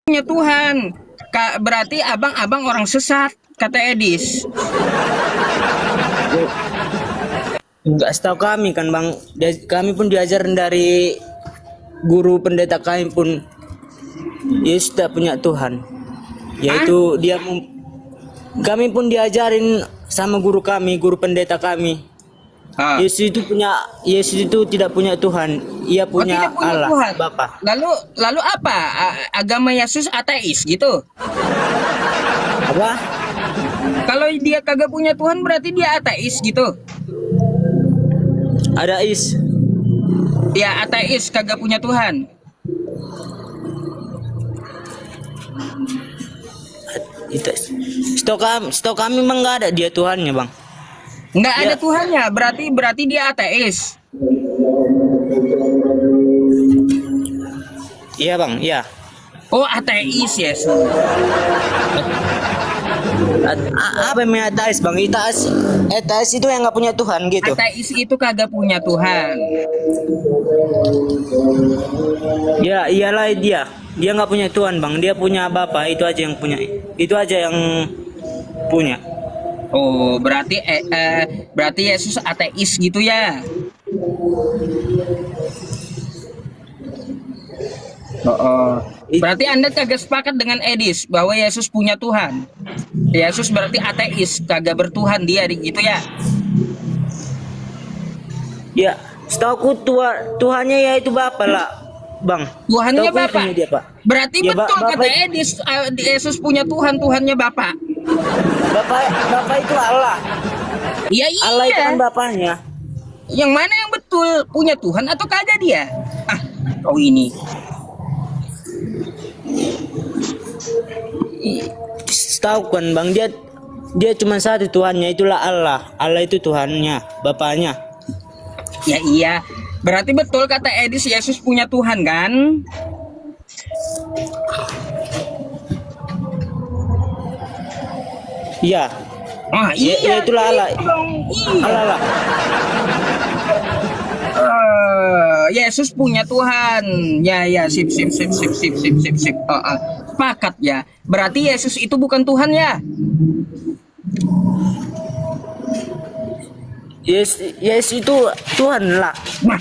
punya Tuhan. Berarti abang-abang orang sesat, kata Edis. Enggak, setahu kami kan bang, kami pun diajarin dari guru pendeta kami pun, Yesus tidak punya Tuhan, yaitu kami pun diajarin sama guru kami, guru pendeta kami. Yesus itu tidak punya Tuhan, ia punya, tidak punya Allah Tuhan. Bapa. Lalu apa? Agama Yesus ateis gitu? Apa? Kalau dia kagak punya Tuhan berarti dia ateis gitu? Ada is. Dia ateis, kagak punya Tuhan. Setahu kami memang nggak ada dia Tuhannya bang. Nggak ada Tuhannya, berarti dia ateis. Iya bang, iya. Oh, ateis Yesus. Apa yang ateis bang? Ateis itu yang nggak punya Tuhan gitu. Ateis itu kagak punya Tuhan. Ya iyalah dia nggak punya Tuhan bang, dia punya Bapa, itu aja yang punya, itu aja yang punya. Oh, berarti Yesus ateis gitu ya? Oh. Berarti Anda kagak sepakat dengan Edis bahwa Yesus punya Tuhan. Yesus berarti ateis, kagak bertuhan dia gitu ya? Ya, setahu Tuhannya yaitu Bapa lah, bang. Tuhannya Setahuku Bapa. dia, Pak. Berarti Ya, betul Bapak, kata Edis, Yesus punya Tuhan, Tuhannya Bapa. Bapa itu Allah. Iya iya. Allah itu kan Bapaknya. Yang mana yang betul, punya Tuhan atau kagak dia? Kau ini. Setahu kan bang, dia cuma satu Tuhannya, itulah Allah. Allah itu Tuhannya, Bapaknya. Ya iya. Berarti betul kata Edis, Yesus punya Tuhan kan? Iya. Iya. Ya, itulah Allah. Iya. Allah lah. Yesus punya Tuhan. Ya, sip. Sepakat ya. Berarti Yesus itu bukan Tuhan ya? Yes itu Tuhan lah. Nah,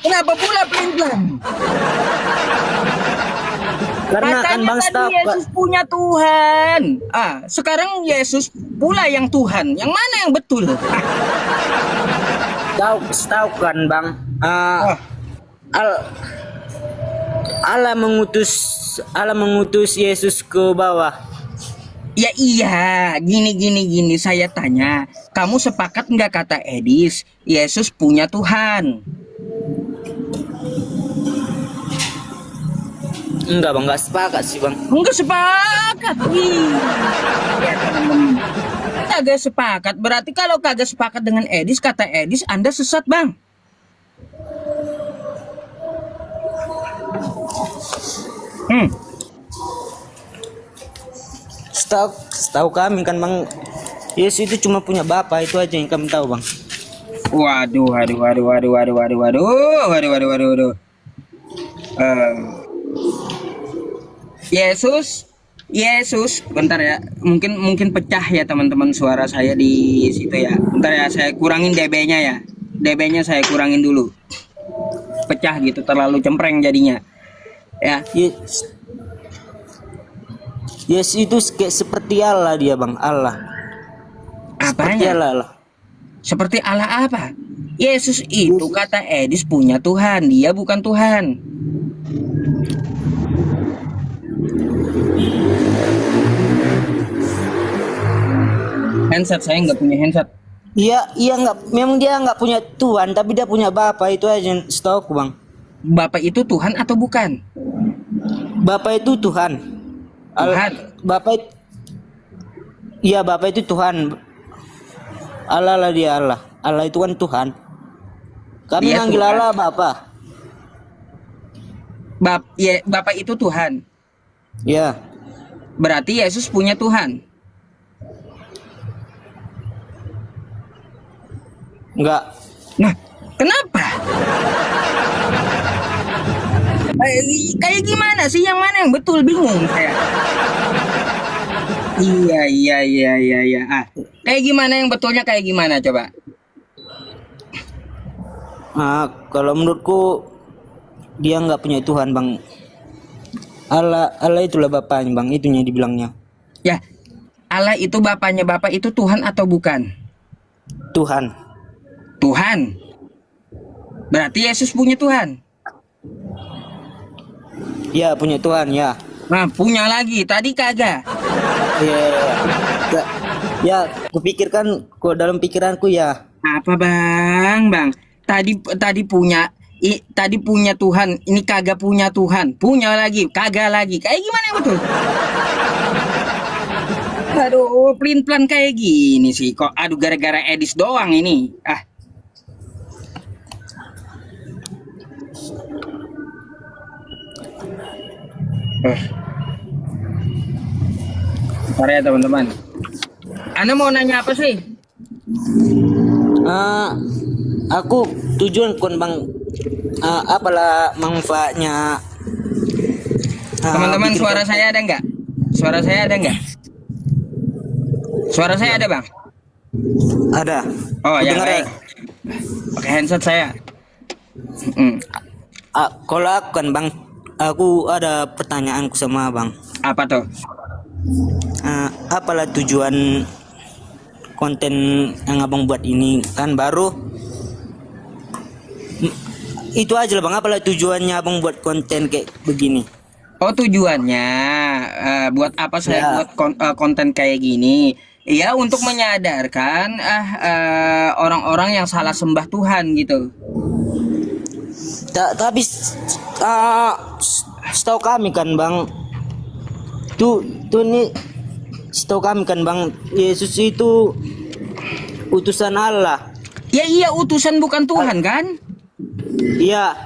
kenapa pula pelan-pelan? Karena kan Katanya bang tadi setahu Yesus punya Tuhan. Sekarang Yesus pula yang Tuhan. Yang mana yang betul? setahu kan bang. Allah mengutus Yesus ke bawah. Ya iya, gini. Saya tanya, kamu sepakat nggak kata Edis, Yesus punya Tuhan? Enggak bang, enggak sepakat sih bang. Enggak sepakat. Ya, teman-teman. Kagak sepakat. Berarti kalau kagak sepakat dengan Edis, kata Edis, Anda sesat bang. Setahu kami kan bang, Yesus itu cuma punya Bapa, itu aja yang kami tahu bang. Waduh. Yesus, bentar ya. Mungkin pecah ya teman-teman suara saya di situ ya. Bentar ya, saya kurangin dB-nya ya. dB-nya saya kurangin dulu. Pecah gitu, terlalu cempreng jadinya. Ya. Yesus itu kayak seperti Allah dia bang, Allah. Seperti Apanya? Allah. Seperti Allah apa? Yesus itu kata Edis punya Tuhan, dia bukan Tuhan. Handset saya nggak punya handset. Iya nggak, memang dia nggak punya Tuhan, tapi dia punya Bapa, itu aja yang setahu aku bang. Bapak itu Tuhan atau bukan? Bapa itu Tuhan. Tuhan. Bapa itu Tuhan. Allah lah dia Allah. Allah itu kan Tuhan. Kami Dia manggil Tuhan. Allah Bapa. Bapak itu Tuhan. Ya. Berarti Yesus punya Tuhan. Enggak. Nah, kenapa? Kayak gimana sih, yang mana yang betul, bingung saya. Iya. Kayak gimana yang betulnya, kayak gimana coba? Kalau menurutku dia nggak punya Tuhan bang. Allah itulah bapaknya bang, itunya dibilangnya Ya, Allah itu bapaknya, bapak itu Tuhan atau bukan? Tuhan. Tuhan. Berarti Yesus punya Tuhan. Ya punya Tuhan ya. Nah, punya lagi. Tadi kagak. Ya, ya, kupikirkan kok dalam pikiranku ya. Apa bang? Tadi punya. Tadi punya Tuhan. Ini kagak punya Tuhan. Punya lagi. Kagak lagi. Kayak gimana yang betul? Aduh, pelin-pelan kayak gini sih. Kok aduh, gara-gara Edis doang ini. Bentar ya teman-teman. Anda mau nanya apa sih? Aku tujuan kon bang, apalah manfaatnya? Teman-teman, bikin suara saya ada nggak? Suara saya ada nggak? Suara saya ada bang? ada. Oh Ku ya, dengar baik. Pakai handset saya. Mm. Kalau aku kan bang, aku ada pertanyaanku sama bang. Apa tuh? Apalah tujuan konten yang abang buat ini kan baru. Itu aja lah bang, apalah tujuannya abang buat konten kayak begini? Oh, tujuannya buat apa saya Ya. buat konten kayak gini? Ya, untuk menyadarkan orang-orang yang salah sembah Tuhan gitu. Tapi setahu kami kan bang, tuh nih, setahu kami kan bang, Yesus itu utusan Allah. Ya iya, utusan bukan Tuhan kan? Iya.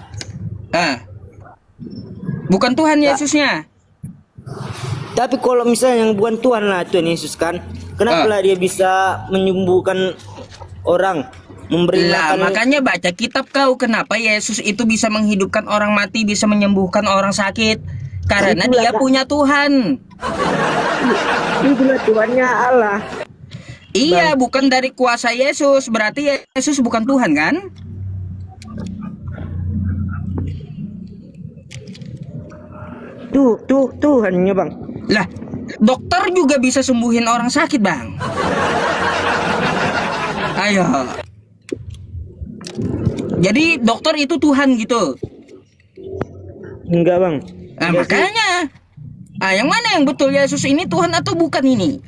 Bukan Tuhan Yesusnya. Tapi kalau misalnya yang bukan Tuhan lah Tuhan Yesus kan, kenapa lah dia bisa menyembuhkan orang, memberi Lah, makan? makanya baca kitab kau, kenapa Yesus itu bisa menghidupkan orang mati, bisa menyembuhkan orang sakit? Karena Itulah, dia Kak. punya Tuhan. Itulah Tuhannya Allah. Iya, bukan dari kuasa Yesus. Berarti Yesus bukan Tuhan kan? Tuh Tuhannya bang. Lah, dokter juga bisa sembuhin orang sakit, Bang. Ayo. Jadi dokter itu Tuhan gitu. Enggak bang. Nah, Enggak sih. makanya. Yang mana yang betul, Yesus ini Tuhan atau bukan ini?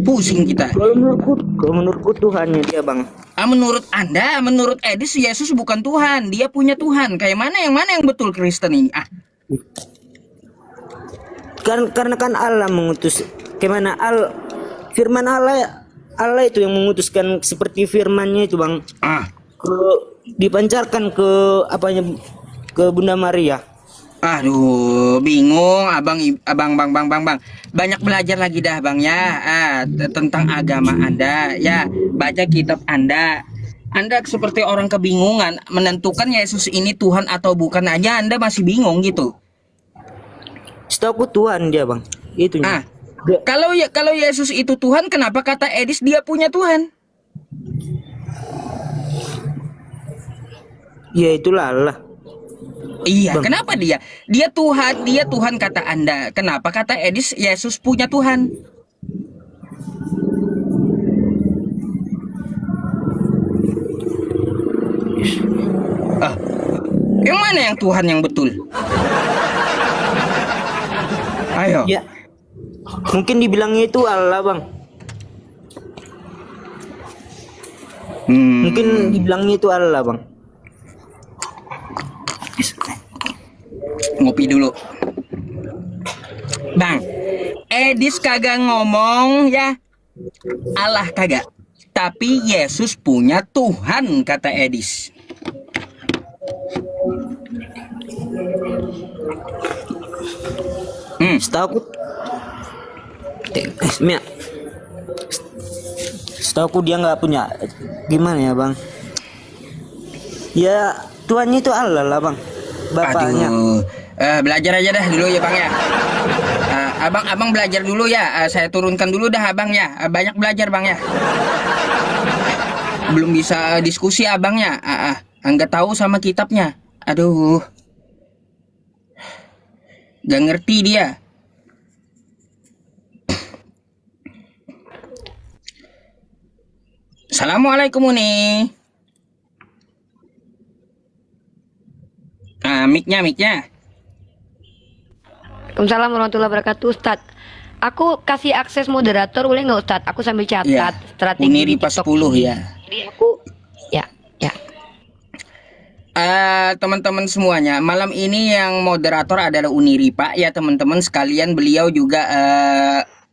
Pusing kita. Kalau menurutku Tuhannya dia bang. Menurut Anda, menurut Edis, Yesus bukan Tuhan, dia punya Tuhan. Kayak mana yang betul Kristen ini? Karena kan Allah mengutus. Gimana firman Allah itu yang memutuskan seperti firmannya itu bang. Dipancarkan ke ke Bunda Maria. Aduh, bingung, bang. Banyak belajar lagi dah, bang ya, tentang agama Anda. Ya, baca kitab Anda. Anda seperti orang kebingungan menentukan Yesus ini Tuhan atau bukan aja. Anda masih bingung gitu. Setahu Tuhan dia bang. Itu. Kalau Yesus itu Tuhan, kenapa kata Edis dia punya Tuhan? Ya itulah Allah. Iya, Bang. kenapa dia Tuhan kata Anda. Kenapa kata Edis Yesus punya Tuhan? Yang mana yang Tuhan yang betul? Ayo. Ya. Mungkin dibilangnya itu Allah bang. Mungkin dibilangnya itu Allah bang. Ngopi dulu. Bang, Edis kagak ngomong ya. Allah kagak. Tapi Yesus punya Tuhan, kata Edis. Setahu dia nggak punya. Gimana ya bang? Ya Tuhannya itu Allah lah bang. bapaknya. Aduh, belajar aja dah dulu ya bang ya. Abang belajar dulu ya. Saya turunkan dulu dah abang ya. Banyak belajar bang ya. Belum bisa diskusi abangnya. Nggak tahu sama kitabnya. Aduh, gak ngerti dia. Assalamualaikum Uni. Mic-nya. Waalaikumsalam warahmatullahi wabarakatuh, Ustadz. Aku kasih akses moderator boleh nggak Ustadz? Aku sambil catat Ya, strategi Uni di Ripa TikTok 10 ini. ya. Jadi aku ya. Teman-teman semuanya, malam ini yang moderator adalah Uni Ripa ya teman-teman sekalian. Beliau juga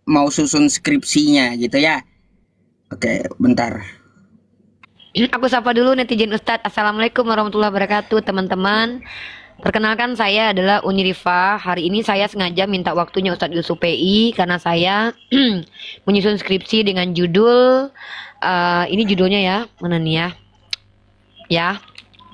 mau susun skripsinya gitu ya. Oke, bentar. Aku sapa dulu netizen Ustadz. Assalamualaikum warahmatullahi wabarakatuh, teman-teman. Perkenalkan, saya adalah Uni Rifa. Hari ini saya sengaja minta waktunya Ustadz Yusuf PI karena saya menyusun skripsi dengan judul ini judulnya ya, mana nih ya? Ya,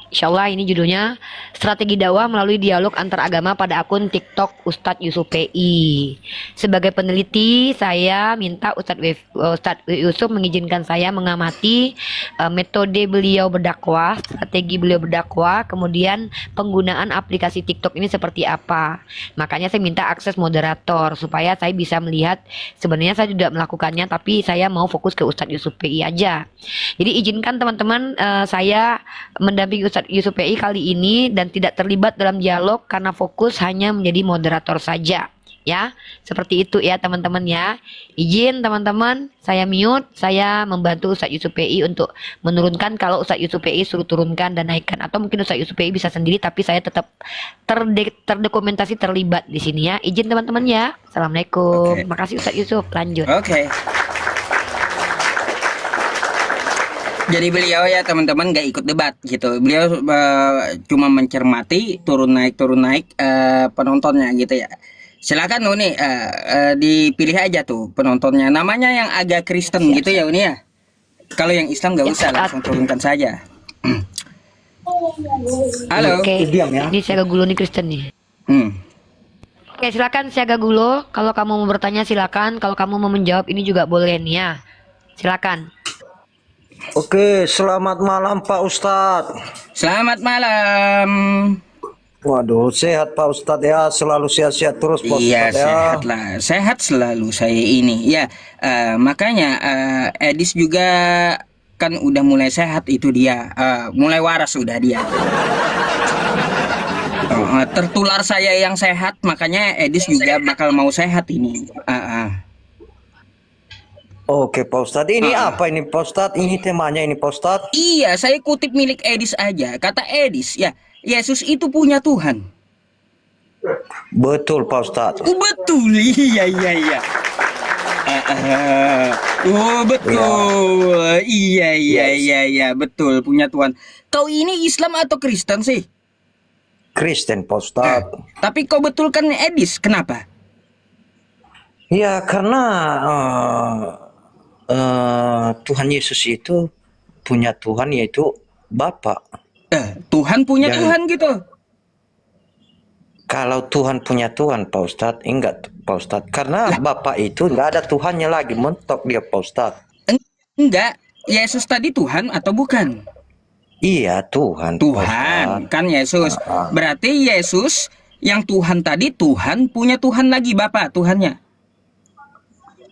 Insya Allah ini judulnya Strategi Dakwah Melalui Dialog Antar Agama pada akun TikTok Ustadz Yusuf PI. Sebagai peneliti, saya minta Ustadz Yusuf mengizinkan saya mengamati metode beliau berdakwah, strategi beliau berdakwah, kemudian penggunaan aplikasi TikTok ini seperti apa. Makanya saya minta akses moderator supaya saya bisa melihat. Sebenarnya saya tidak melakukannya, tapi saya mau fokus ke Ustadz Yusuf PI aja. Jadi izinkan teman-teman saya mendampingi Ustadz Yusuf PI kali ini dan tidak terlibat dalam dialog karena fokus hanya menjadi moderator saja ya. Seperti itu ya teman-teman ya. Izin teman-teman, saya mute, saya membantu Ustadz Yusuf PI untuk menurunkan kalau Ustadz Yusuf PI suruh turunkan dan naikkan, atau mungkin Ustadz Yusuf PI bisa sendiri tapi saya tetap terdokumentasi terlibat di sini ya. Izin teman-teman ya. Assalamualaikum. Oke. Makasih Ustadz Yusuf. Lanjut. Oke. Jadi beliau ya teman-teman gak ikut debat gitu. Beliau cuma mencermati turun naik penontonnya gitu ya. Silakan Uni, dipilih aja tuh penontonnya. Namanya yang agak Kristen gitu ya Uni ya. Kalau yang Islam gak usah, langsung turunkan saja. Halo. Oke. Diam ya. Ini saya Gulo nih Kristen nih. Oke, silakan Siaga Gulo. Kalau kamu mau bertanya silakan. Kalau kamu mau menjawab ini juga boleh nih ya. Silakan. Oke, selamat malam Pak Ustadz. Selamat malam. Waduh, sehat Pak Ustadz ya, selalu sehat-sehat terus Pak Iya, Ustadz ya. sehat lah, sehat selalu saya ini ya. Makanya Edis juga kan udah mulai sehat itu dia, mulai waras sudah dia. Tertular saya yang sehat, makanya Edis juga bakal mau sehat ini. Oke Pak Ustadz, ini apa ini Pak Ustadz? Ini temanya ini Pak Ustadz. Iya, saya kutip milik Edis aja. Kata Edis, ya, Yesus itu punya Tuhan. Betul Pak Ustadz. Betul, iya. Oh betul, iya, betul punya Tuhan. Kau ini Islam atau Kristen sih? Kristen Pak Ustadz. Tapi kau betulkan Edis, kenapa? Ya karena Tuhan Yesus itu punya Tuhan yaitu Bapa. Tuhan punya Dan- Tuhan gitu. Kalau Tuhan punya Tuhan Pak Ustadz, enggak Pak Ustadz. Karena Bapa itu enggak ada Tuhannya lagi, mentok dia Pak Ustadz. Enggak, Yesus tadi Tuhan atau bukan? Iya Tuhan. Pak Tuhan, Ustadz. kan Yesus. Berarti Yesus yang Tuhan tadi Tuhan punya Tuhan lagi, Bapa Tuhannya.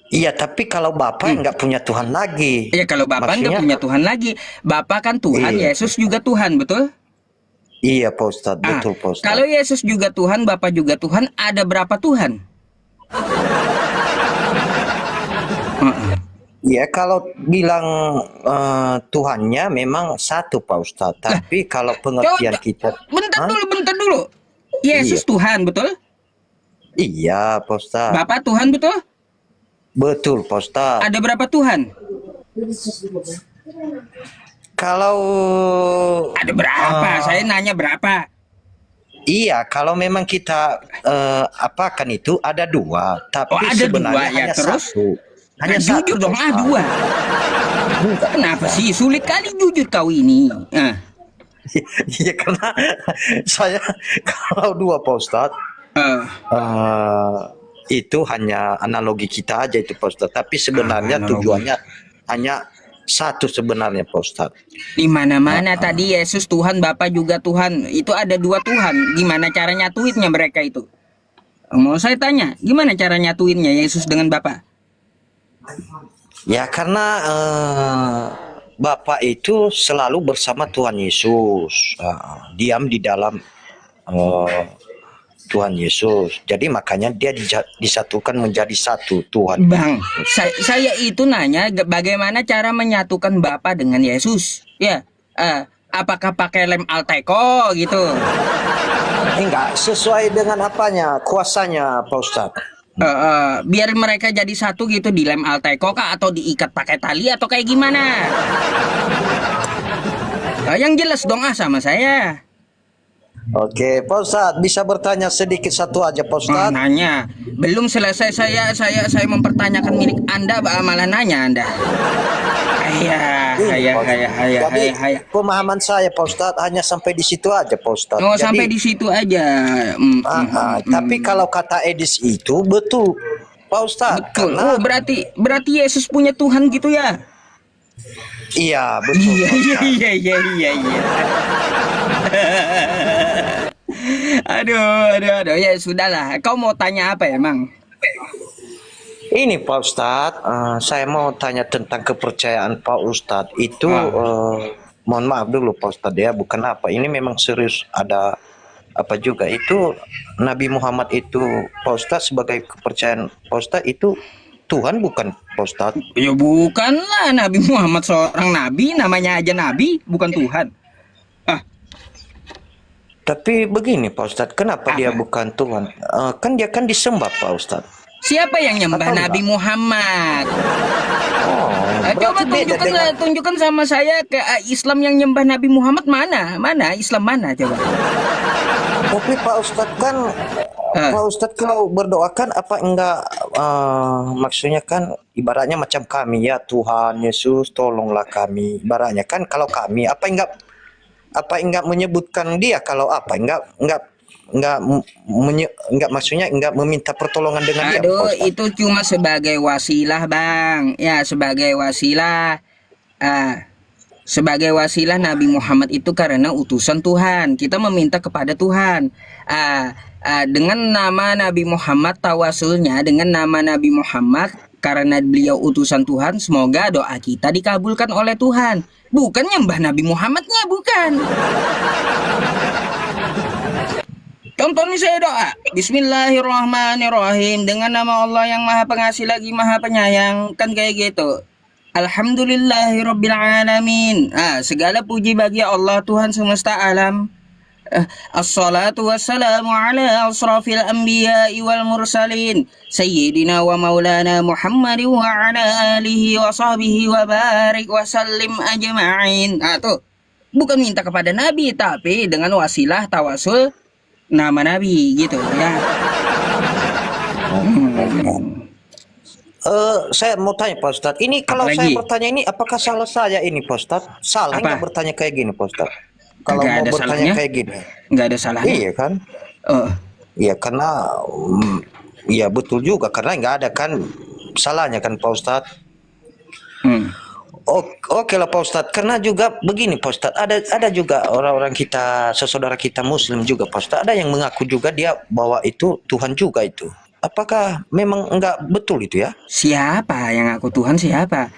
Iya, tapi kalau Bapak nggak punya Tuhan lagi. Ya kalau Bapa nggak Maksudnya- punya Tuhan lagi, Bapa kan Tuhan, Iya. Yesus juga Tuhan, betul? Iya Pak Ustadz, betul Pak Ustadz. Kalau Yesus juga Tuhan, Bapa juga Tuhan, ada berapa Tuhan? Iya, kalau bilang Tuhannya memang satu Pak Ustadz. Tapi kalau pengertian kita... Bentar Hah? dulu. Yesus Iya. Tuhan, betul? Iya Pak Ustadz. Bapa Tuhan, betul? Betul Pak Ustadz. Ada berapa Tuhan? Kalau... Ada berapa? Saya nanya berapa? Iya, kalau memang kita apakan itu ada dua. Tapi Oh, ada sebenarnya dua, ya, hanya terus? satu. Hanya satu Jujur dong, Pak Ustadz. dua. Kenapa sih? Sulit kali jujur kau ini. Iya, karena saya kalau dua Pak Ustadz, Eh, eh, itu hanya analogi kita aja itu Pak Ustadz. Tapi sebenarnya analogi. tujuannya hanya satu sebenarnya Pak Ustadz. Di mana-mana tadi Yesus Tuhan, Bapa juga Tuhan. Itu ada dua Tuhan. Gimana cara nyatuinnya mereka itu? Mau saya tanya, gimana cara nyatuinnya Yesus dengan Bapa? Ya karena Bapak itu selalu bersama Tuhan Yesus, diam di dalam Tuhan Yesus. Jadi makanya dia disatukan menjadi satu Tuhan. Bang, saya itu nanya bagaimana cara menyatukan Bapa dengan Yesus? Ya, apakah pakai lem Alteco gitu? Enggak sesuai dengan apanya, kuasanya Pak Ustadz. Biar mereka jadi satu gitu di lem Alteco kah atau diikat pakai tali atau kayak gimana? Yang jelas dong sama saya. Oke, Pak Ustadz bisa bertanya sedikit satu aja Pak Ustadz. Nanya, belum selesai saya mempertanyakan milik Anda, malah nanya Anda. Jadi pemahaman saya Pak Ustadz hanya sampai di situ aja Pak Ustadz. Oh, Jadi, sampai di situ aja. Tapi kalau kata Edis itu betul Pak Ustadz. Betul. Karena, Oh, berarti Yesus punya Tuhan gitu ya? iya betul. Pak Ustadz. Iya. Aduh, ya sudahlah. Kau mau tanya apa emang? Ini Pak Ustadz, saya mau tanya tentang kepercayaan Pak Ustadz itu. Mohon maaf dulu Pak Ustadz ya, bukan apa. Ini memang serius ada apa juga itu Nabi Muhammad itu Pak Ustadz sebagai kepercayaan Pak Ustadz itu Tuhan bukan Pak Ustadz? Ya bukanlah, Nabi Muhammad seorang nabi, namanya aja nabi, bukan Tuhan. Tapi begini Pak Ustadz, kenapa dia bukan Tuhan? Kan dia kan disembah Pak Ustadz. Siapa yang nyembah Atau Nabi enggak? Muhammad? Oh, Coba berarti beda dengan tunjukkan sama saya ke Islam yang nyembah Nabi Muhammad mana? Mana Islam mana coba? Tapi Pak Ustadz kan Pak Ustadz kalau berdoakan apa enggak maksudnya kan ibaratnya macam kami ya Tuhan Yesus tolonglah kami ibaratnya kan kalau kami apa enggak menyebutkan dia kalau apa enggak maksudnya enggak meminta pertolongan dengan dia Pak Aduh, Ustadz. itu cuma sebagai wasilah, Bang. Ya, sebagai wasilah. Sebagai wasilah Nabi Muhammad itu karena utusan Tuhan. Kita meminta kepada Tuhan. Dengan nama Nabi Muhammad tawasulnya dengan nama Nabi Muhammad karena beliau utusan Tuhan, semoga doa kita dikabulkan oleh Tuhan. Bukan nyembah Nabi Muhammadnya, bukan. Contoh nih saya doa. Bismillahirrahmanirrahim. Dengan nama Allah yang maha pengasih lagi maha penyayang. Kan kayak gitu. Alhamdulillahirrabbilalamin. Segala puji bagi Allah Tuhan semesta alam. Assalatu wassalamu ala asrafil anbiya'i wal mursalin Sayyidina wa maulana Muhammadin wa ala alihi wa sahbihi wa barik wa sallim ajma'in. Tuh. Bukan minta kepada Nabi, tapi dengan wasilah tawasul nama Nabi gitu ya. Saya mau tanya Pak Ustadz, ini kalau Apa saya lagi? bertanya ini apakah salah saya ini Pak Ustadz? Salah Apa? nggak bertanya kayak gini Pak Ustadz? Kalau Nggak mau ada bertanya salahnya. kayak gini, Nggak ada salahnya. iya kan? Oh, Iya karena, iya betul juga karena nggak ada kan salahnya kan Pak Ustadz. Oke lah Pak Ustadz, karena juga begini Pak Ustadz, ada juga orang-orang kita, saudara kita Muslim juga Pak Ustadz, ada yang mengaku juga dia bahwa itu Tuhan juga itu. Apakah memang enggak betul itu ya? Siapa yang aku Tuhan siapa?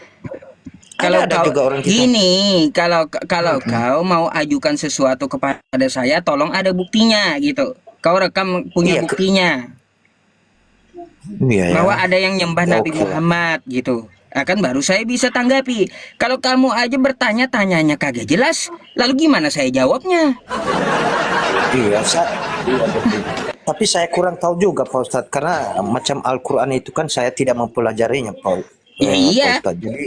Kalau Ada kau juga orang kita. gini, kalau kau mau ajukan sesuatu kepada saya, tolong ada buktinya gitu. Kau rekam punya Iya, buktinya Iya ya. bahwa ada yang nyembah Nabi Oke. Muhammad gitu. Akan baru saya bisa tanggapi. Kalau kamu aja bertanya-tanyanya kagak jelas, lalu gimana saya jawabnya? Iya, iya betul. Tapi saya kurang tahu juga Pak Ustadz karena macam Al-Qur'an itu kan saya tidak mempelajarinya Pak. Ya iya. Pak Ustadz. Jadi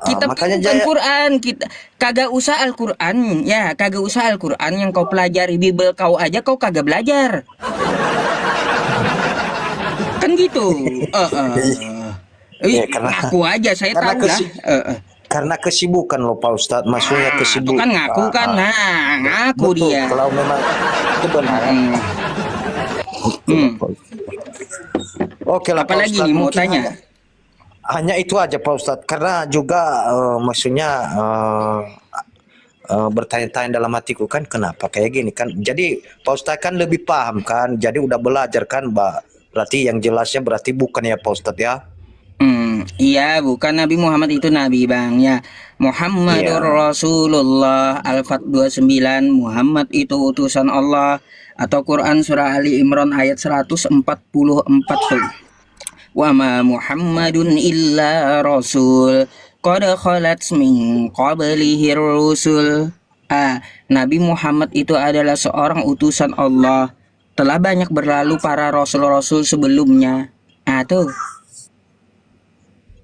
Kita makanya bukan saya Quran, kita kagak usah Al-Quran ya, kagak usah Al-Quran yang kau pelajari, Bible kau aja kau kagak belajar. Kan gitu. Iya, karena- Aku aja saya karena tahu lah. karena kesibukan loh Pak Ustadz, maksudnya Itu kesibukan. kan ngaku kan, nah ngaku Betul, dia. kalau memang itu benar. Hmm. Hmm. Oke lah Pak Apalagi Ustadz, nih mau mungkin tanya? hanya itu aja Pak Ustadz, karena juga maksudnya bertanya-tanya dalam hatiku kan kenapa kayak gini kan. Jadi Pak Ustadz kan lebih paham kan, jadi udah belajar kan Mbak. Berarti yang jelasnya berarti bukan ya Pak Ustadz ya. Iya, bukan Nabi Muhammad itu nabi, Bang. Ya, Muhammadur Iya. Rasulullah Al-Fat 29, Muhammad itu utusan Allah, atau Quran surah Ali Imran ayat 144 tuh. Wa ma Muhammadun illa rasul qad khalat min qablihi rusul. Nabi Muhammad itu adalah seorang utusan Allah. Telah banyak berlalu para rasul-rasul sebelumnya. Tuh.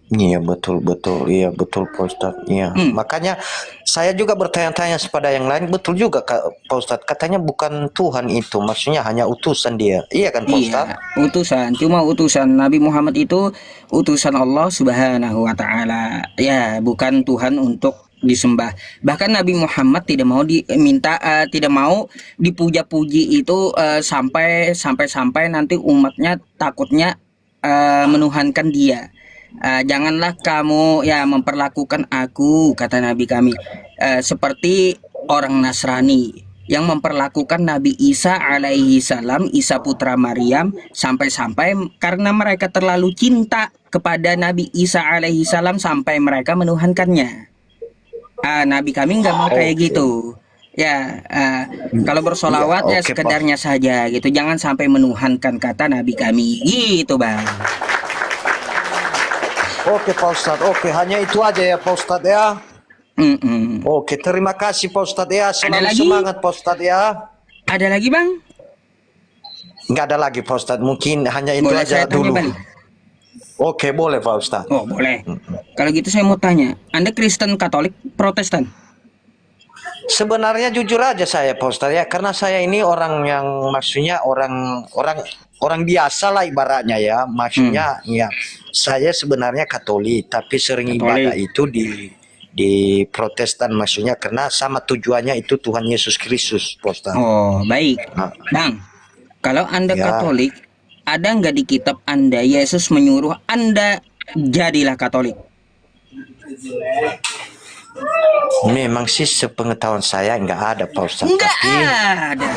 Iya betul betul, iya betul Pak Ustadz. Iya. Makanya saya juga bertanya-tanya kepada yang lain, betul juga Pak Ustadz. Katanya bukan Tuhan itu, maksudnya hanya utusan dia. Iya kan Pak Ustadz? Iya, utusan. Cuma utusan. Nabi Muhammad itu utusan Allah Subhanahu wa taala. Ya, bukan Tuhan untuk disembah. Bahkan Nabi Muhammad tidak mau diminta, tidak mau dipuja-puji itu, sampai nanti umatnya takutnya menuhankan dia. Janganlah kamu ya memperlakukan aku, kata Nabi kami, seperti orang Nasrani yang memperlakukan Nabi Isa alaihi salam, Isa putra Maryam, sampai-sampai karena mereka terlalu cinta kepada Nabi Isa alaihi salam sampai mereka menuhankannya. Nabi kami nggak mau kayak gitu. Ya, kalau bersolawat ya Oke, Pak. sekedarnya saja gitu. Jangan sampai menuhankan, kata Nabi kami. Gitu, Bang. Oke Pak Ustadz, oke hanya itu aja ya Pak Ustadz ya. Mm-mm. Oke, terima kasih Pak Ustadz ya. Selalu lagi? semangat Pak Ustadz ya. Ada lagi, Bang? Nggak ada lagi Pak Ustadz, mungkin hanya itu Boleh aja saya tanya dulu. balik? Oke, boleh Pak Ustadz. Oh, boleh. Kalau gitu saya mau tanya, Anda Kristen, Katolik, Protestan? Sebenarnya jujur aja saya Pak Ustadz ya, karena saya ini orang yang maksudnya orang biasa lah ibaratnya ya. Maksudnya ya saya sebenarnya Katolik, tapi sering Katolik. ibadah itu di Protestan maksudnya karena sama tujuannya itu Tuhan Yesus Kristus Pak Ustadz. Oh, baik. Nah, Bang, kalau Anda Ya. Katolik, ada nggak di kitab Anda Yesus menyuruh Anda jadilah Katolik? memang sih sepengetahuan saya nggak ada Pak Ustadz. Nggak Tapi ada.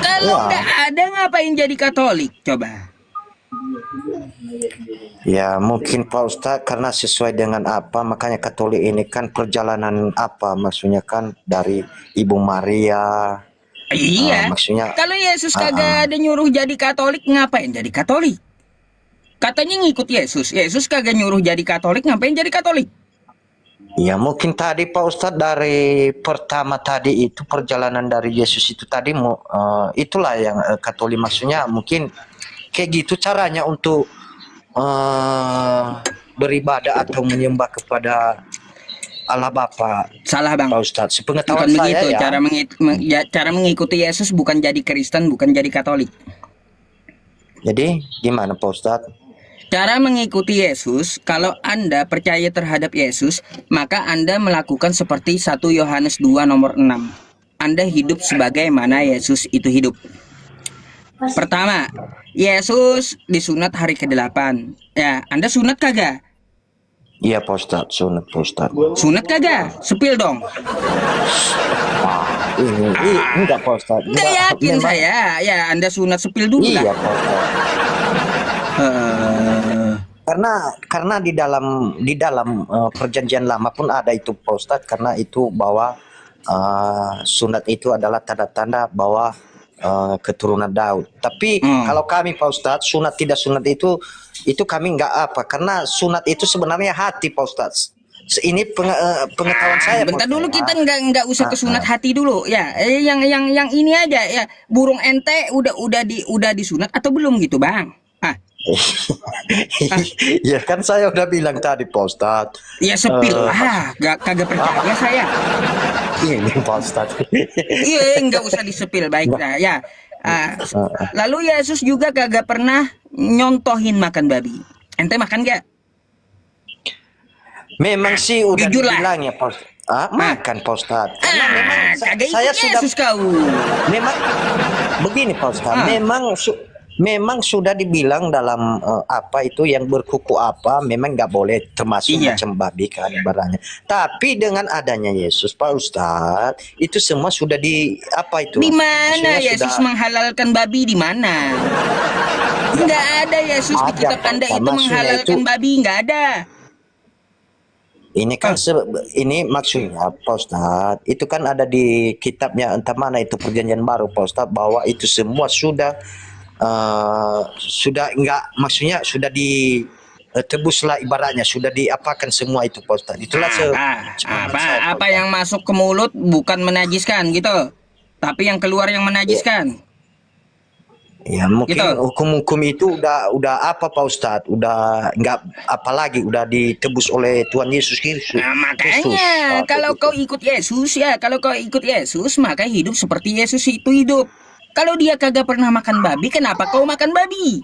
Kalau Wah. nggak ada, ngapain jadi Katolik? Coba. ya mungkin Pak Ustadz karena sesuai dengan apa makanya Katolik ini kan perjalanan apa maksudnya kan dari Ibu Maria. Iya. Maksudnya Kalau Yesus kagak ada nyuruh jadi Katolik, ngapain jadi Katolik? Katanya ngikut Yesus. Yesus kagak nyuruh jadi Katolik, ngapain jadi Katolik? ya mungkin tadi Pak Ustadz dari pertama tadi itu perjalanan dari Yesus itu tadi itulah yang Katolik maksudnya mungkin kayak gitu caranya untuk beribadah atau menyembah kepada Allah Bapa. Salah, Bang. Pak Ustadz, sepengetahuan Bukan saya begitu. ya. Cara mengikuti Yesus bukan jadi Kristen, bukan jadi Katolik. Jadi gimana Pak Ustadz? Cara mengikuti Yesus, kalau Anda percaya terhadap Yesus, maka Anda melakukan seperti 1 Yohanes 2 nomor 6. Anda hidup sebagaimana Yesus itu hidup. Pertama, Yesus disunat hari ke-8. Ya, Anda sunat kagak? Iya Pak Ustadz, sunat Pak Ustadz. Sunat kagak? Sepil dong. Ini enggak Pak Ustadz. Nggak yakin memang- saya. Ya, Anda sunat sepil dulu Iya lah. Pak Ustadz. Eh, Karena di dalam perjanjian lama pun ada itu Pak Ustadz, karena itu bahwa sunat itu adalah tanda-tanda bahwa keturunan Daud. Tapi kalau kami Pak Ustadz, sunat tidak sunat itu kami nggak apa, karena sunat itu sebenarnya hati Pak Ustadz. Ini pengetahuan saya. Pak bentar dulu, Ustadz. kita nggak usah ke sunat hati dulu ya. Yang ini aja ya. Burung ente udah disunat atau belum gitu, Bang? Ya kan saya udah bilang tadi Pak Ustadz. Ya sepil lah, kagak percaya saya. Ini Pak Ustadz. Iya, nggak usah disepil, baik lah ya. Lalu Yesus juga kagak pernah nyontohin makan babi. Ente makan gak? Memang sih udah Jujur lah. dibilang ya Pak Ustadz. Makan Pak Ustadz. Karena memang kagak saya ikut sudah Yesus kau. memang begini Pak Ustadz. Memang sudah dibilang dalam apa itu yang berkuku apa memang nggak boleh termasuk Iya. macam babi kan ibaratnya. Tapi dengan adanya Yesus Pak Ustadz itu semua sudah di apa itu? Di mana Maksudnya Yesus sudah- menghalalkan babi di mana? Nggak ada Yesus di Ada, kitab Anda Pak. itu Maksudnya menghalalkan itu- babi, nggak ada. Ini kan ini maksudnya Pak Ustadz itu kan ada di kitabnya entah mana itu perjanjian baru Pak Ustadz bahwa itu semua sudah enggak maksudnya sudah tebuslah ibaratnya sudah diapakan semua itu Pak Ustadz. Itulah Apa yang masuk ke mulut bukan menajiskan gitu, tapi yang keluar yang menajiskan. ya mungkin Gitu. hukum-hukum itu udah apa Pak Ustadz udah enggak apalagi udah ditebus oleh Tuhan Yesus Kristus. Nah, makanya kalau kau ikut Yesus ya, kalau kau ikut Yesus maka hidup seperti Yesus itu hidup. Kalau dia kagak pernah makan babi, kenapa kau makan babi?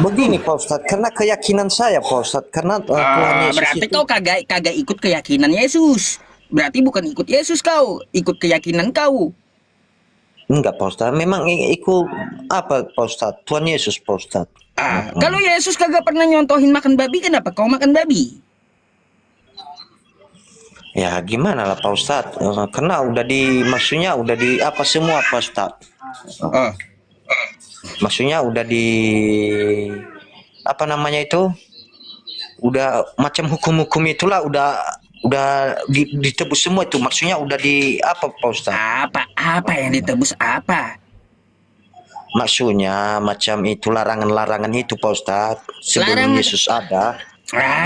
Begini Pak Ustadz karena keyakinan saya Pak Ustadz karena Tuhan Yesus Berarti itu kau kagak ikut keyakinan Yesus. Berarti bukan ikut Yesus kau, ikut keyakinan kau. enggak Pak Ustadz memang ikut apa Pak Ustadz Tuhan Yesus Pak Ustadz. Kalau Yesus kagak pernah nyontohin makan babi, kenapa kau makan babi? Ya gimana lah Pak Ustadz karena maksudnya udah di apa semua Pak Ustadz maksudnya udah di apa namanya itu udah macam hukum-hukum itulah udah ditebus semua itu maksudnya udah di apa Pak Ustadz Apa yang ditebus apa? maksudnya macam itu larangan-larangan itu Pak Ustadz sebelum Larangan. Yesus ada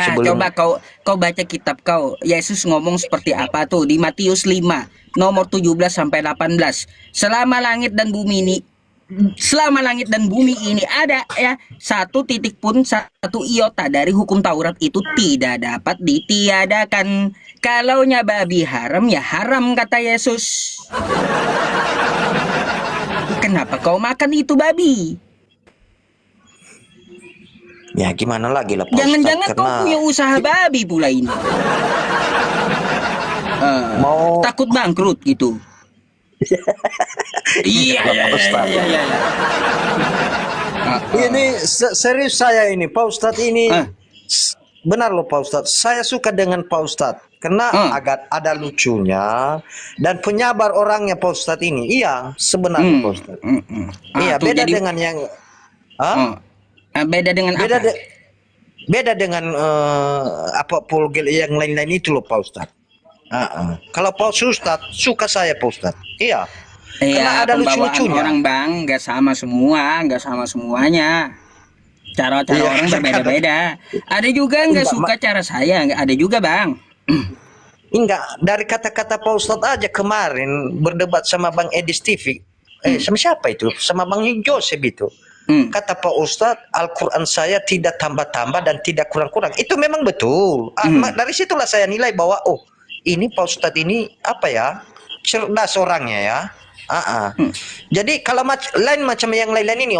sebelum Coba kau baca kitab kau. Yesus ngomong seperti apa tuh di Matius 5 nomor 17 sampai 18. Selama langit dan bumi ini ada ya, satu titik pun, satu iota dari hukum Taurat itu tidak dapat ditiadakan. Kalaunya babi haram ya haram kata Yesus. Kenapa kau makan itu babi? ya gimana lagi lah Pak Jangan-jangan Ustadz kau karena punya usaha babi pula ini. mau Takut bangkrut gitu. Iya, ini serius saya ini Pak Ustadz ini benar loh Pak Ustadz saya suka dengan Pak Ustadz karena agak ada lucunya dan penyabar orangnya Pak Ustadz ini iya sebenarnya Pak Ustadz iya tuh, beda jadi- dengan yang Beda dengan beda apa? beda dengan apa pulgel yang lain-lain itu loh Pak Ustadz. Kalau Pak Ustadz suka saya Pak Ustadz iya karena ada pembawaan lucu-lucunya orang bang, nggak sama semua, nggak sama semuanya. Cara-cara Iya, orang berbeda-beda. Ada juga nggak Enggak, suka cara saya, nggak ada juga bang. enggak dari kata-kata Pak Ustadz aja kemarin berdebat sama Bang Edis TV sama siapa itu sama Bang Joseph itu kata Pak Ustadz Al-Quran saya tidak tambah-tambah dan tidak kurang-kurang itu memang betul dari situlah saya nilai bahwa oh ini Pak Ustadz ini apa ya cerdas orangnya ya jadi kalau lain macam yang lain-lain ini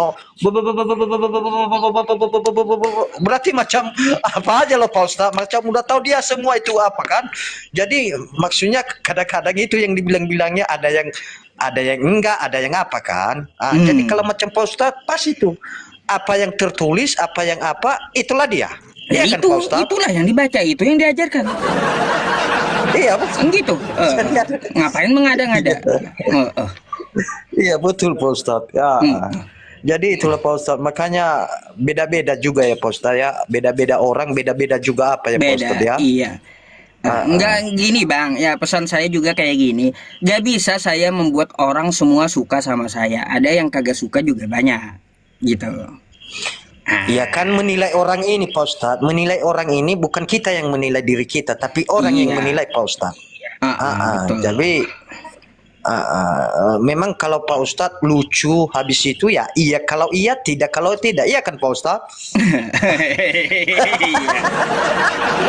berarti macam apa aja loh Pak Ustadz macam udah tahu dia semua itu apa kan jadi maksudnya kadang-kadang itu yang dibilang-bilangnya ada yang enggak ada yang apa kan jadi kalau macam Pak Ustadz pas itu apa yang tertulis apa yang apa itulah dia Ya, iya kan Pak Ustadz itulah yang dibaca, itu yang diajarkan. iya betul Gitu. Ngapain mengada-ngada? iya betul Pak Ustadz ya jadi itulah Pak Ustadz makanya beda-beda juga ya Pak Ustadz ya beda-beda orang beda-beda juga apa ya Pak Beda, Ustadz ya iya. Enggak gini bang, ya pesan saya juga kayak gini. Gak bisa saya membuat orang semua suka sama saya. Ada yang kagak suka juga banyak, gitu. Iya kan menilai orang ini Pak Ustadz menilai orang ini bukan kita yang menilai diri kita tapi orang yang menilai Pak Ustadz Betul. jadi memang kalau Pak Ustadz lucu habis itu ya iya kalau iya tidak kalau tidak iya kan Pak Ustadz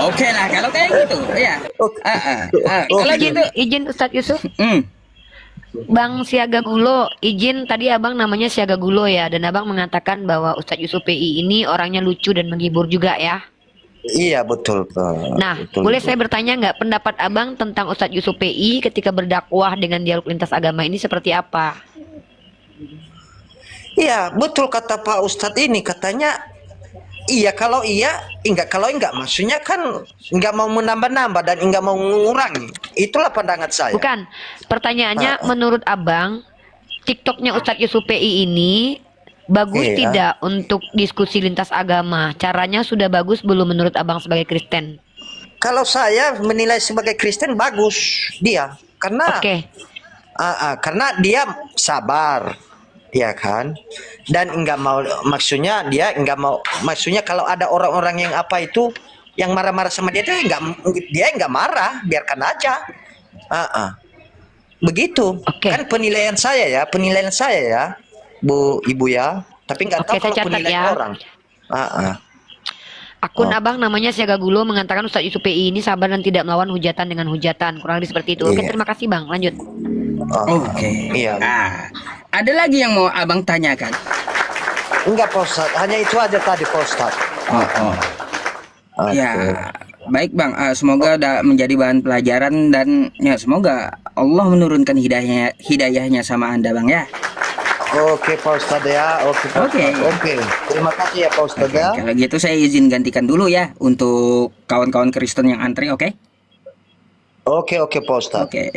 Oke lah kalau kayak gitu ya. Kalau gitu, Izin Ustadz Yusuf, hmm. Bang Siaga Gulo, izin tadi abang namanya Siaga Gulo ya, dan abang mengatakan bahwa Ustadz Yusuf PI ini orangnya lucu dan menghibur juga ya. Iya betul. Nah, Betul, boleh betul. saya bertanya nggak pendapat Abang tentang Ustadz Yusuf PI ketika berdakwah dengan dialog lintas agama ini seperti apa? Iya betul kata Pak Ustadz ini, katanya iya kalau iya, kalau enggak, maksudnya kan enggak mau menambah-nambah dan enggak mau mengurangi. Itulah pandangan saya. Bukan, pertanyaannya Ah, menurut Abang, TikToknya Ustadz Yusuf PI ini bagus iya. tidak untuk diskusi lintas agama? Caranya sudah bagus belum menurut Abang sebagai Kristen? Kalau saya menilai sebagai Kristen bagus dia, karena Oke, karena dia sabar, ya kan, dan enggak mau, maksudnya dia enggak mau, maksudnya kalau ada orang-orang yang apa itu, yang marah-marah sama dia, dia enggak marah, biarkan aja. Ah, ah. Begitu oke, kan penilaian saya ya, Bu Ibu ya, tapi nggak oke, tahu saya kalau catat penilaian ya. orang. Ah, ah. Akun Oh, Abang namanya Siaga Gulo mengatakan Ustadz Yusuf PI ini sabar dan tidak melawan hujatan dengan hujatan. Kurang lebih seperti itu. Oke, iya. terima kasih Bang. Lanjut. Oke. Iya. Ada lagi yang mau abang tanyakan? Enggak Pak Ustadz, hanya itu aja tadi Pak Ustadz. Oh. Oke. Ya, baik Bang. Semoga menjadi bahan pelajaran dan ya semoga Allah menurunkan hidayahnya sama Anda Bang ya. Oke Pak Ustadz ya, oke Pak Oke. Ustadz. Oke, terima kasih ya Pak Ustadz Oke, ya. kalau gitu saya izin gantikan dulu ya untuk kawan-kawan Kristen yang antri, oke? Oke Pak Ustadz. Oke.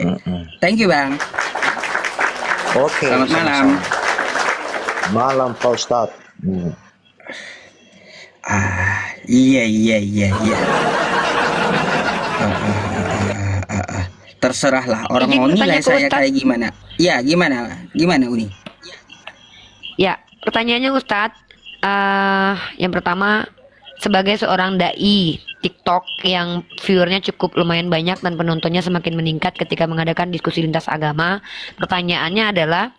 Thank you Bang. Oke. Selamat malam. sama-sama. Malam Pak Ustadz. Iya. Terserahlah orang Izin mau bertanya nilai ke saya Ustadz. kayak gimana. Ya, gimana Uni? Ya, pertanyaannya Ustadz, yang pertama, sebagai seorang dai TikTok yang viewernya cukup lumayan banyak dan penontonnya semakin meningkat ketika mengadakan diskusi lintas agama, pertanyaannya adalah,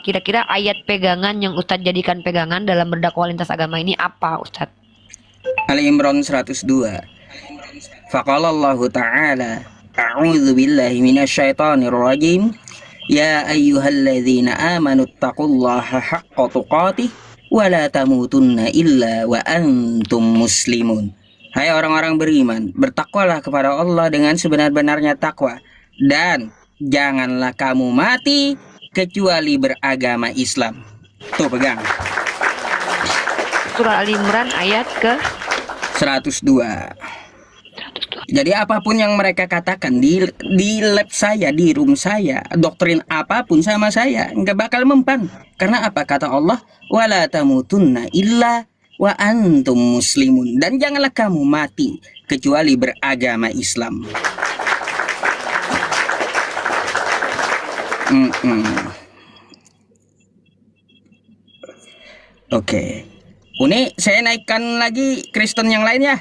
kira-kira ayat pegangan yang Ustadz jadikan pegangan dalam berdakwah lintas agama ini apa, Ustadz? Ali Imran 102. Faqala Allah Ta'ala, A'udzu billahi minasyaitonir rajim. Ya ayyuhalladzina amanu taqullaha haqqa tuqatih wa la tamutunna illa wa antum muslimun. Hai orang-orang beriman, bertakwalah kepada Allah dengan sebenar-benarnya takwa dan janganlah kamu mati kecuali beragama Islam. Tuh pegang. Surah Ali Imran ayat ke 102. Jadi apapun yang mereka katakan di lab saya, di room saya, doktrin apapun sama saya nggak bakal mempan. Karena apa kata Allah? Wala tamutunna illa wa antum muslimun. Dan janganlah kamu mati kecuali beragama Islam. Oke. Uni, saya naikkan lagi Kristen yang lain ya.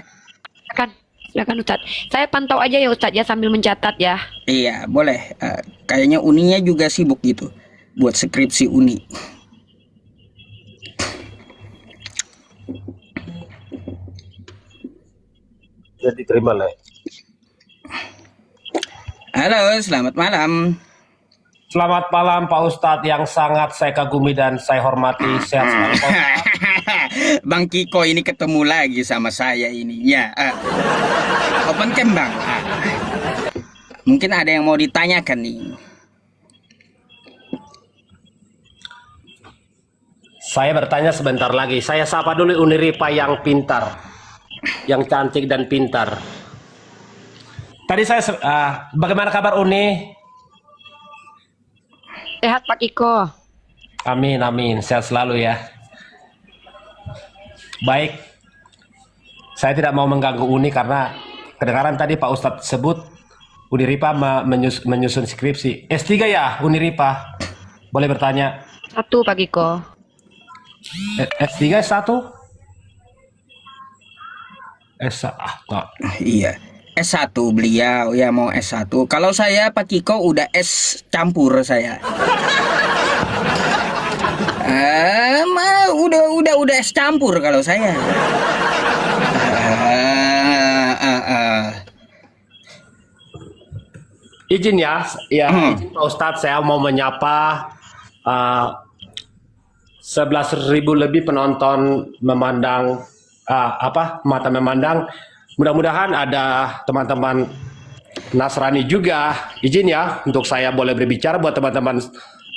Silakan Ustadz. Saya pantau aja ya Ustadz ya sambil mencatat ya. Iya, boleh. Kayaknya Uninya juga sibuk gitu buat skripsi Uni. Jadi terima lah. Halo, selamat malam. Selamat malam Pak Ustadz yang sangat saya kagumi dan saya hormati. Sehat selalu Pak Ustadz. Bang Kiko ini ketemu lagi sama saya ini. Ya, open cam Bang. Mungkin ada yang mau ditanyakan nih. Saya bertanya sebentar lagi. Saya sapa dulu Uniripa yang pintar, yang cantik dan pintar. Tadi saya bagaimana kabar Uni? Sehat Pak Kiko. Amin amin, sehat selalu ya. Baik, saya tidak mau mengganggu Uni karena kedengaran tadi Pak Ustadz sebut Uniripa menyusun skripsi. S3 ya Uniripa? Boleh bertanya? 1 Pak Kiko. S3 S1? Iya. S1 beliau ya mau S1. Kalau saya Pak Kiko udah S campur saya. Udah es campur kalau saya. Izin ya, izin Pak Ustadz, saya mau menyapa 11.000 lebih penonton memandang mata memandang. Mudah-mudahan ada teman-teman Nasrani juga izin ya untuk saya boleh berbicara buat teman-teman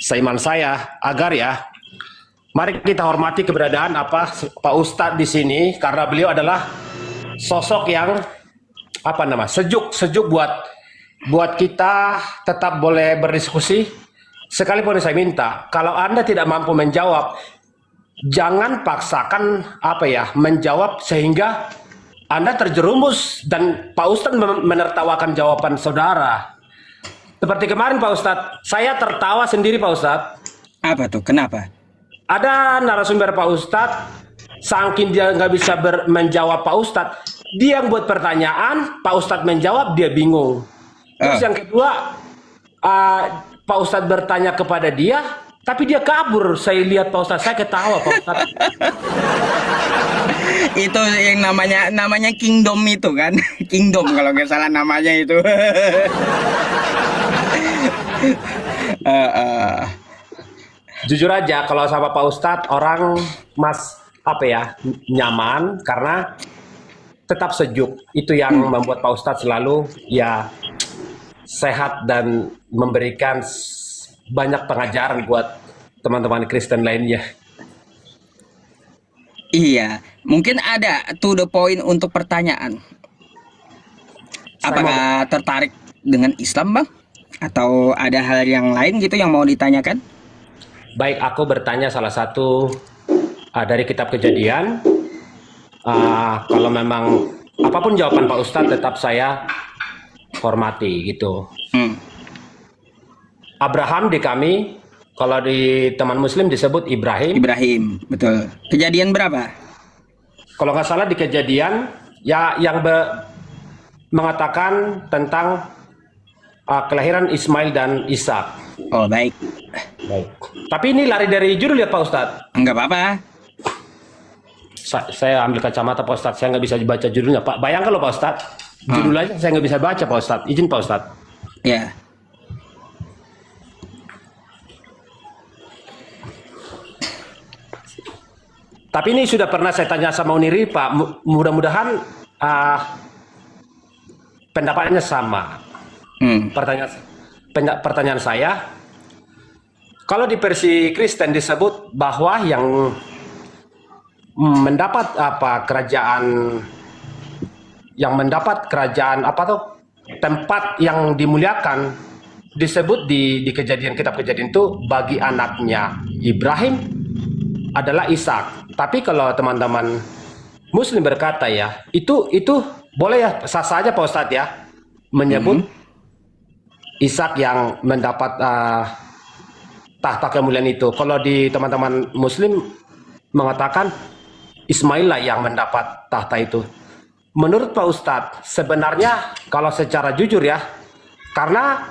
seiman saya agar ya mari kita hormati keberadaan Pak Ustadz di sini karena beliau adalah sosok yang sejuk buat kita tetap boleh berdiskusi. Sekalipun saya minta kalau Anda tidak mampu menjawab jangan paksakan menjawab sehingga Anda terjerumus dan Pak Ustadz menertawakan jawaban saudara. Seperti kemarin Pak Ustadz, saya tertawa sendiri Pak Ustadz. Apa tuh? Kenapa? Ada narasumber Pak Ustadz, saking dia nggak bisa menjawab Pak Ustadz, dia yang buat pertanyaan, Pak Ustadz menjawab, dia bingung. Terus yang kedua, Pak Ustadz bertanya kepada dia, tapi dia kabur. Saya lihat Pak Ustadz, saya ketawa Pak Ustadz. Itu yang namanya kingdom itu kan. Kingdom kalau nggak salah namanya itu. Jujur aja kalau sama Pak Ustadz orang nyaman karena tetap sejuk. Itu yang membuat Pak Ustadz selalu ya sehat dan memberikan banyak pengajaran buat teman-teman Kristen lainnya. Iya, mungkin ada to the point untuk pertanyaan. Apakah tertarik dengan Islam, Bang? Atau ada hal yang lain gitu yang mau ditanyakan? Baik, aku bertanya salah satu dari kitab Kejadian. Kalau memang apapun jawaban Pak Ustadz tetap saya hormati gitu. Abraham di kami, kalau di teman Muslim disebut Ibrahim. Ibrahim, betul. Kejadian berapa? Kalau nggak salah di Kejadian ya yang mengatakan tentang kelahiran Ismail dan Ishak. Oh baik. Baik. Tapi ini lari dari judul ya Pak Ustadz. Enggak apa-apa. Saya ambil kacamata Pak Ustadz, saya nggak bisa baca judulnya Pak. Bayangkan loh Pak Ustadz, judul aja saya nggak bisa baca Pak Ustadz. Izin Pak Ustadz. Ya. Tapi ini sudah pernah saya tanya sama Uniri Pak. Mudah-mudahan pendapatnya sama. Pertanyaan saya, kalau di versi Kristen disebut bahwa yang mendapat kerajaan tempat yang dimuliakan disebut di kitab Kejadian itu bagi anaknya Ibrahim adalah Ishak. Tapi kalau teman-teman Muslim berkata ya itu boleh ya sah saja Pak Ustadz ya menyebut Ishak yang mendapat tahta kemuliaan itu. Kalau di teman-teman Muslim mengatakan Ismail lah yang mendapat tahta itu. Menurut Pak Ustadz, sebenarnya kalau secara jujur ya, karena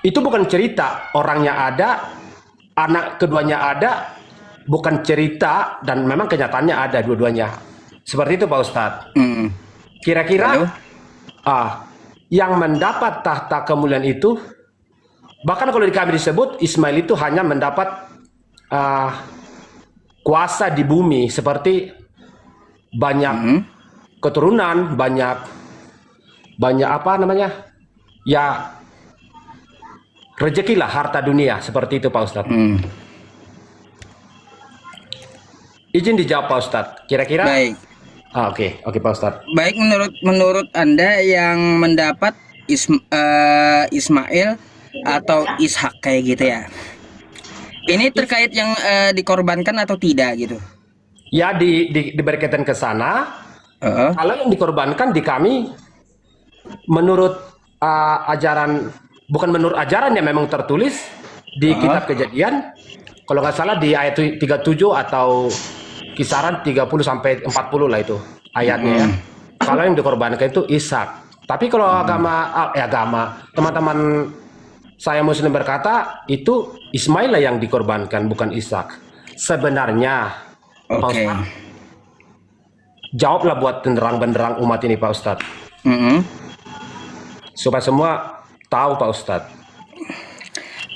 itu bukan cerita orangnya ada, anak keduanya ada, bukan cerita dan memang kenyataannya ada dua-duanya. Seperti itu Pak Ustadz. Kira-kira yang mendapat tahta kemuliaan itu, bahkan kalau di kami disebut Ismail itu hanya mendapat kuasa di bumi, seperti banyak keturunan, banyak ya rezeki lah, harta dunia, seperti itu Pak Ustadz. Izin dijawab Pak Ustadz, kira-kira. Baik. Oke Pak Ustadz. Baik, menurut Anda yang mendapat Ismail atau Ishak kayak gitu ya. Ini terkait yang dikorbankan atau tidak gitu? Ya berkaitan ke sana. Kalau yang dikorbankan di kami menurut ajaran, bukan menurut ajaran yang memang tertulis di kitab Kejadian, kalau nggak salah di ayat 37 atau kisaran 30 sampai 40 lah itu ayatnya ya. Kalau yang dikorbankan itu Ishak. Tapi kalau agama teman-teman saya Muslim berkata itu Ismail lah yang dikorbankan, bukan Ishak. Sebenarnya Pak Ustadz, jawablah buat benderang umat ini Pak Ustadz. Supaya semua tahu Pak Ustadz.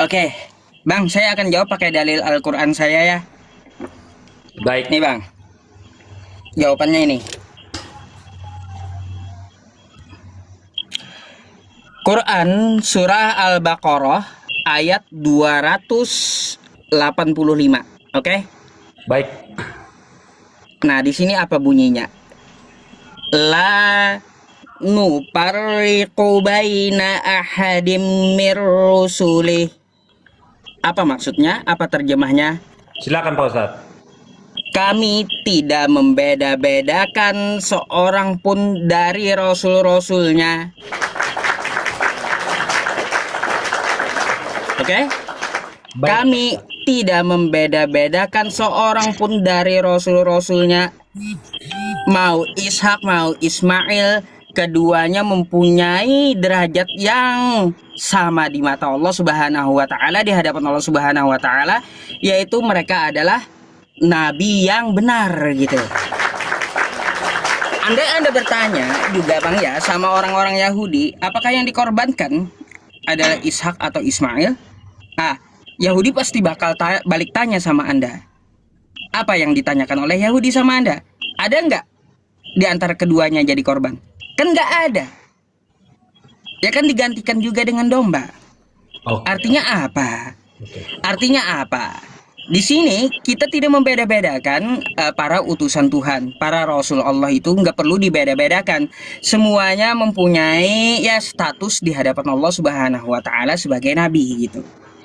Oke, Bang, saya akan jawab pakai dalil Al-Quran saya ya. Baik. Nih Bang, Jawabannya ini. Quran surah Al-Baqarah ayat 285. Oke? Baik. Nah, di sini apa bunyinya? La nufarriqu baina ahadim mir rusulih. Apa maksudnya? Apa terjemahnya? Silakan Pak Ustadz. Kami tidak membeda-bedakan seorang pun dari rasul-rasulnya. Oke? Baik. Kami tidak membeda-bedakan seorang pun dari rasul-rasulnya. Mau Ishak, mau Ismail, keduanya mempunyai derajat yang sama di mata Allah Subhanahu wa taala, di hadapan Allah Subhanahu wa taala, yaitu mereka adalah nabi yang benar gitu. Andai Anda bertanya juga Bang ya sama orang-orang Yahudi, apakah yang dikorbankan adalah Ishak atau Ismail? Yahudi pasti bakal balik tanya sama Anda. Apa yang ditanyakan oleh Yahudi sama Anda? Ada nggak di antara keduanya jadi korban? Kan nggak ada. Ya kan digantikan juga dengan domba. Oke. Artinya apa? Artinya apa? Di sini kita tidak membeda-bedakan para utusan Tuhan, para Rasul Allah itu nggak perlu dibeda-bedakan. Semuanya mempunyai ya status di hadapan Allah Subhanahu Wa Taala sebagai nabi gitu.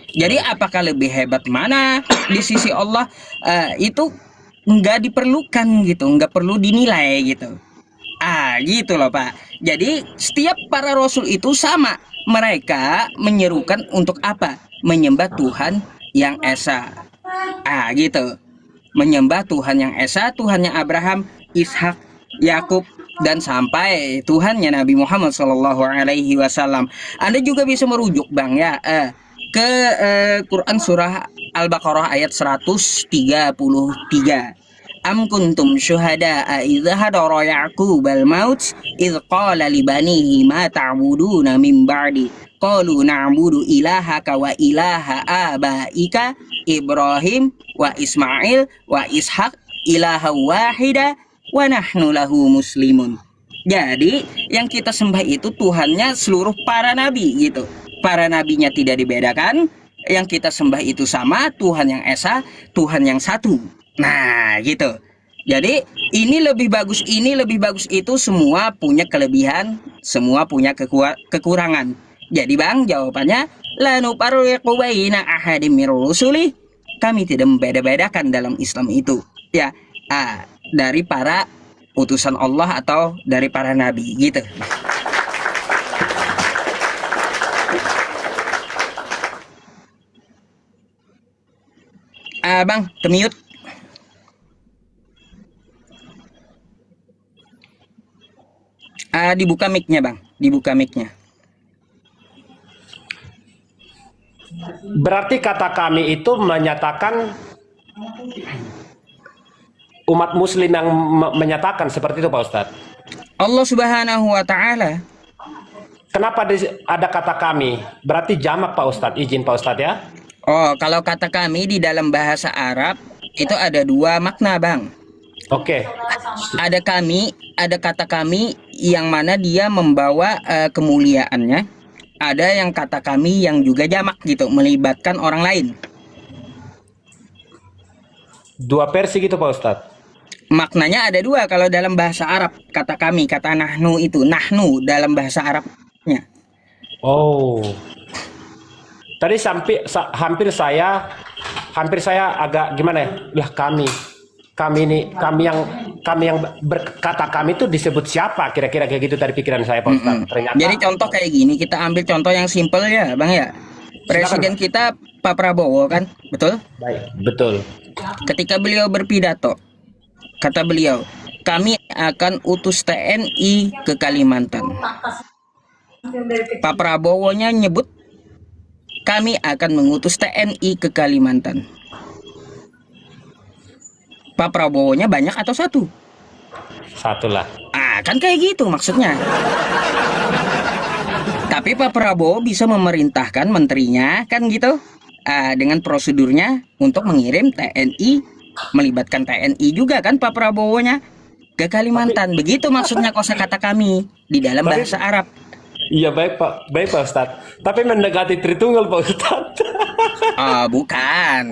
Jadi apakah lebih hebat mana di sisi Allah itu nggak diperlukan gitu, nggak perlu dinilai gitu. Gitu loh Pak. Jadi setiap para Rasul itu sama. Mereka menyerukan untuk apa? Menyembah Tuhan yang Esa. Gitu. Menyembah Tuhan yang Esa, Tuhannya Abraham, Ishak, Yakub, dan sampai Tuhannya Nabi Muhammad SAW. Anda juga bisa merujuk Bang ya ke Quran surah Al-Baqarah ayat 133. Am kuntum syuhada'a idza hadara Ya'qub al-maut idz qala li banihi ma ta'buduna min ba'di qalu na'budu ilahaka wa ilaha abaika Ibrahim wa Ismail wa Ishaq ilaha wahida wa nahnu lahu muslimun. Jadi yang kita sembah itu Tuhannya seluruh para nabi gitu. Para nabinya tidak dibedakan, yang kita sembah itu sama, Tuhan yang Esa, Tuhan yang satu. Nah gitu. Jadi ini lebih bagus, ini lebih bagus, itu semua punya kelebihan, semua punya kekurangan. Jadi Bang, jawabannya la nufarriqu baina ahadim mir rusuli. Kami tidak membeda-bedakan dalam Islam itu. Ya, dari para utusan Allah atau dari para nabi gitu. Bang, ke-mute. Dibuka mic-nya Bang, dibuka mic-nya. Berarti kata kami itu menyatakan umat muslim yang menyatakan seperti itu Pak Ustadz. Allah Subhanahu wa taala. Kenapa ada kata kami? Berarti jamak Pak Ustadz, izin Pak Ustadz ya. Oh, kalau kata kami di dalam bahasa Arab itu ada dua makna Bang. Oke. Ada kami, ada kata kami yang mana dia membawa kemuliaannya. Ada yang kata kami yang juga jamak gitu, melibatkan orang lain. Dua versi gitu Pak Ustadz. Maknanya ada dua kalau dalam bahasa Arab. Kata kami, kata nahnu itu, nahnu dalam bahasa Arabnya. Oh. Tadi hampir saya agak gimana ya? Lah kami yang berkata kami itu disebut siapa? Kira-kira kayak gitu tadi pikiran saya Pak Ustadz. Ternyata. Jadi contoh kayak gini, kita ambil contoh yang simpel ya Bang ya. Presiden kita Pak Prabowo kan, betul? Baik, betul. Ketika beliau berpidato, kata beliau, kami akan utus TNI ke Kalimantan. Pak Prabowo-nya nyebut, kami akan mengutus TNI ke Kalimantan. Pak Prabowo-nya banyak atau satu? Satu lah. Kan kayak gitu maksudnya. Tapi Pak Prabowo bisa memerintahkan menterinya, kan gitu, dengan prosedurnya untuk mengirim TNI, melibatkan TNI juga kan Pak Prabowo-nya. ke Kalimantan. Begitu maksudnya kosakata kami di dalam Tapi- bahasa Arab. Iya baik Pak Ustadz. Tapi mendekati Tritunggal Pak Ustadz. Bukan.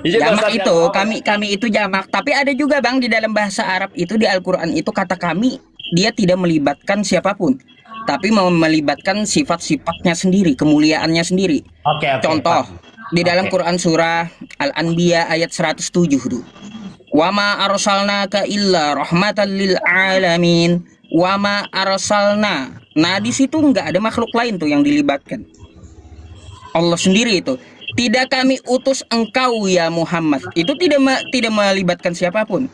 Iya, Jamak Ustadz, itu yang- kami itu jamak. Tapi ada juga Bang di dalam bahasa Arab itu di Al-Qur'an itu kata kami dia tidak melibatkan siapapun, tapi melibatkan sifat-sifatnya sendiri, kemuliaannya sendiri. Oke. Contoh di dalam Oke. Quran surah Al-Anbiya ayat 107 tuh. Wa ma arsalnaka illa rahmatan lil alamin. Wa ma arsalna. Nah, di situ nggak ada makhluk lain tuh yang dilibatkan. Allah sendiri itu. Tidak kami utus engkau ya Muhammad. Itu tidak melibatkan siapapun.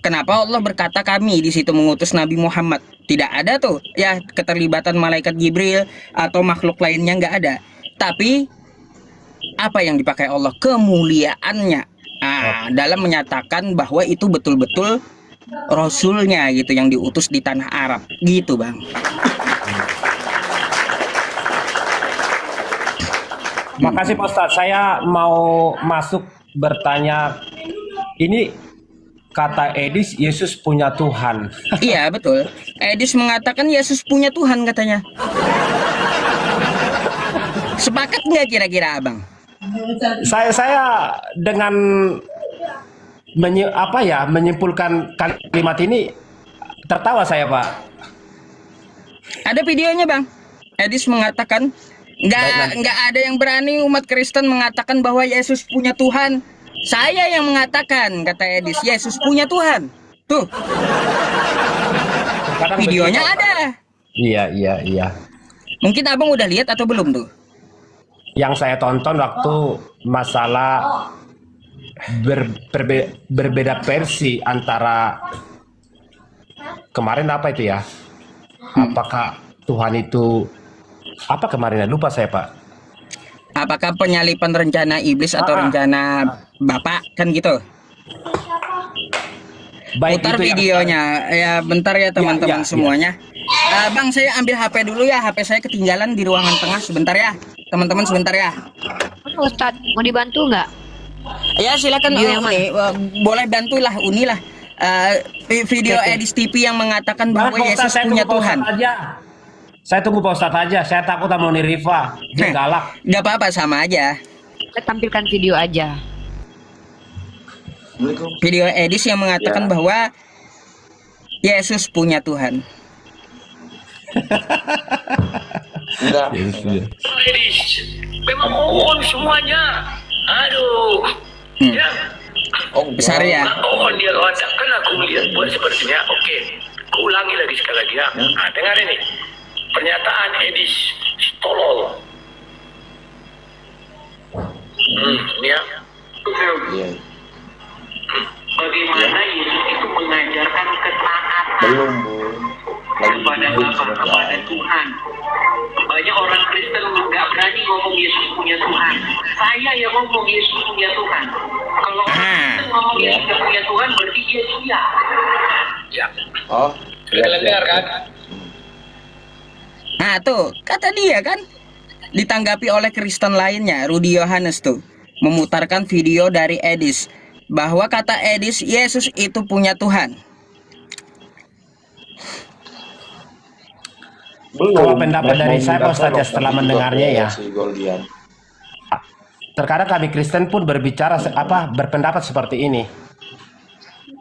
Kenapa Allah berkata kami di situ mengutus Nabi Muhammad? Tidak ada tuh ya keterlibatan malaikat Jibril atau makhluk lainnya, nggak ada. Tapi apa yang dipakai Allah? Kemuliaannya. Dalam menyatakan bahwa itu betul-betul Rasulnya gitu yang diutus di tanah Arab gitu Bang. Makasih Pak Ustadz. Saya mau masuk bertanya. Ini kata Edis, Yesus punya Tuhan. Iya betul. Edis mengatakan Yesus punya Tuhan katanya. Sepakat nggak kira-kira Abang? Saya dengan menyimpulkan kalimat ini tertawa saya Pak. Ada videonya Bang. Edis mengatakan nggak ada yang berani umat Kristen mengatakan bahwa Yesus punya Tuhan. Saya yang mengatakan, kata Edis, Yesus punya Tuhan. Tuh, Kadang videonya begitu, Pak. ada. Iya. Mungkin Abang udah lihat atau belum tuh? Yang saya tonton waktu masalah berbeda versi antara kemarin apa itu ya? Apakah Tuhan itu apa kemarin? Lupa saya Pak. Apakah penyalipan rencana iblis atau rencana Bapak kan gitu? Baik Putar itu yang- videonya. Ya bentar ya teman-teman ya. semuanya. Bang, saya ambil HP dulu ya. HP saya ketinggalan di ruangan tengah sebentar ya. Teman-teman sebentar ya. Ustadz, mau dibantu nggak? Ya silakan Video yang Uni. Boleh bantulah Uni lah. Video Edis TV yang mengatakan bahwa Pak Ustadz, Yesus saya punya tunggu Pak Tuhan. Ustadz aja. Saya tunggu Pak Ustadz aja. Saya takut sama Uni Rifa. Dia galak. Gak apa-apa, sama aja. Kita tampilkan video aja. Video Edis yang mengatakan bahwa Yesus punya Tuhan. Enggak. Ladies, memang mohon semuanya. Aduh, ya. Oh, Besar ya. Oh, dia katakan aku melihat buat sepertinya. Oke, aku ulangi lagi sekali lagi ya. Nah, dengar ini. Pernyataan Edis tolol. Ini ya. Iya. Bagaimana Yesus itu mengajarkan ketaatan Belum, Bu. Lagi kepada bikin Bapa, kepada Tuhan. Banyak orang Kristen nggak berani ngomong Yesus punya Tuhan. Saya yang ngomong Yesus punya Tuhan. Kalau orang Kristen ngomong Yesus nggak punya Tuhan, berarti dia dia. Ya. Oh, Kalian dengar kan? Nah tuh, kata dia kan. Ditanggapi oleh Kristen lainnya, Rudy Yohanes tuh. Memutarkan video dari Edis. Bahwa kata Edis, Yesus itu punya Tuhan. Kalau pendapat dari saya Pak Ustadz ya, setelah mendengarnya ya. Si Goldian. Terkadang kami Kristen pun berpendapat seperti ini.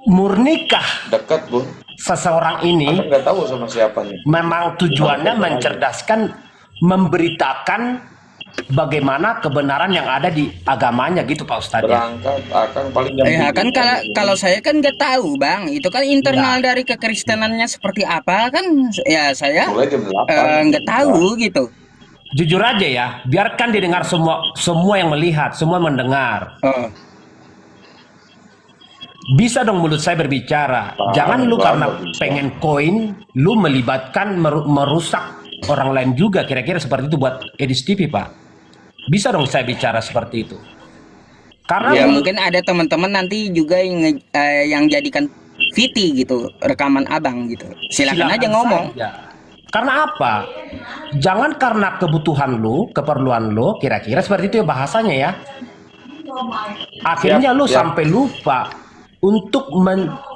Murnikah Dekat, Bu. seseorang Aku ini nggak tahu sama siapa nih. memang tujuannya mencerdaskan, memberitakan bagaimana kebenaran yang ada di agamanya gitu Pak Ustadz ya. Berangkat akan paling jam Ya kan 7. kalau saya kan nggak tahu Bang. Itu kan internal dari kekristenannya seperti apa kan. Ya saya Mulai jam 8. nggak tahu gitu. Jujur aja ya, biarkan didengar semua yang melihat, semua mendengar. Oh. Bisa dong mulut saya berbicara. Jangan lu karena pengen koin, lu melibatkan merusak orang lain juga. Kira-kira seperti itu buat Edis TV Pak. Bisa dong saya bicara seperti itu. Karena Ya mungkin ada teman-teman nanti juga yang jadikan VT gitu, rekaman Abang gitu. Silakan aja ngomong. saja. Karena apa? Jangan karena kebutuhan lu, keperluan lu, kira-kira seperti itu ya bahasanya ya. Akhirnya lu sampai lupa untuk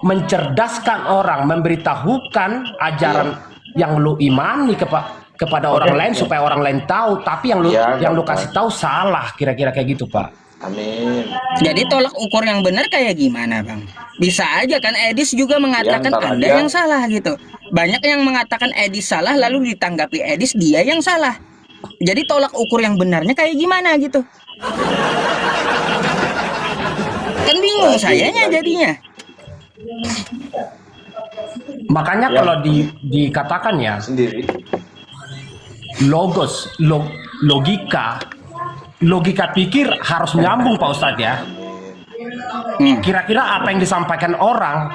mencerdaskan orang, memberitahukan ajaran yang lu imani kepada orang lain supaya orang lain tahu, tapi yang lu Ya, yang lu gampang. kasih tahu salah, kira-kira kayak gitu, Pak. Amin. Jadi tolak ukur yang benar kayak gimana, Bang? Bisa aja kan Edis juga mengatakan ntar Anda aja. yang salah gitu. Banyak yang mengatakan Edis salah lalu ditanggapi Edis dia yang salah. Jadi tolak ukur yang benarnya kayak gimana gitu. Kan bingung sayanya jadinya. Makanya kalau dikatakan ya Sendiri. logika pikir harus nyambung, Pak Ustadz ya. Kira-kira apa yang disampaikan orang,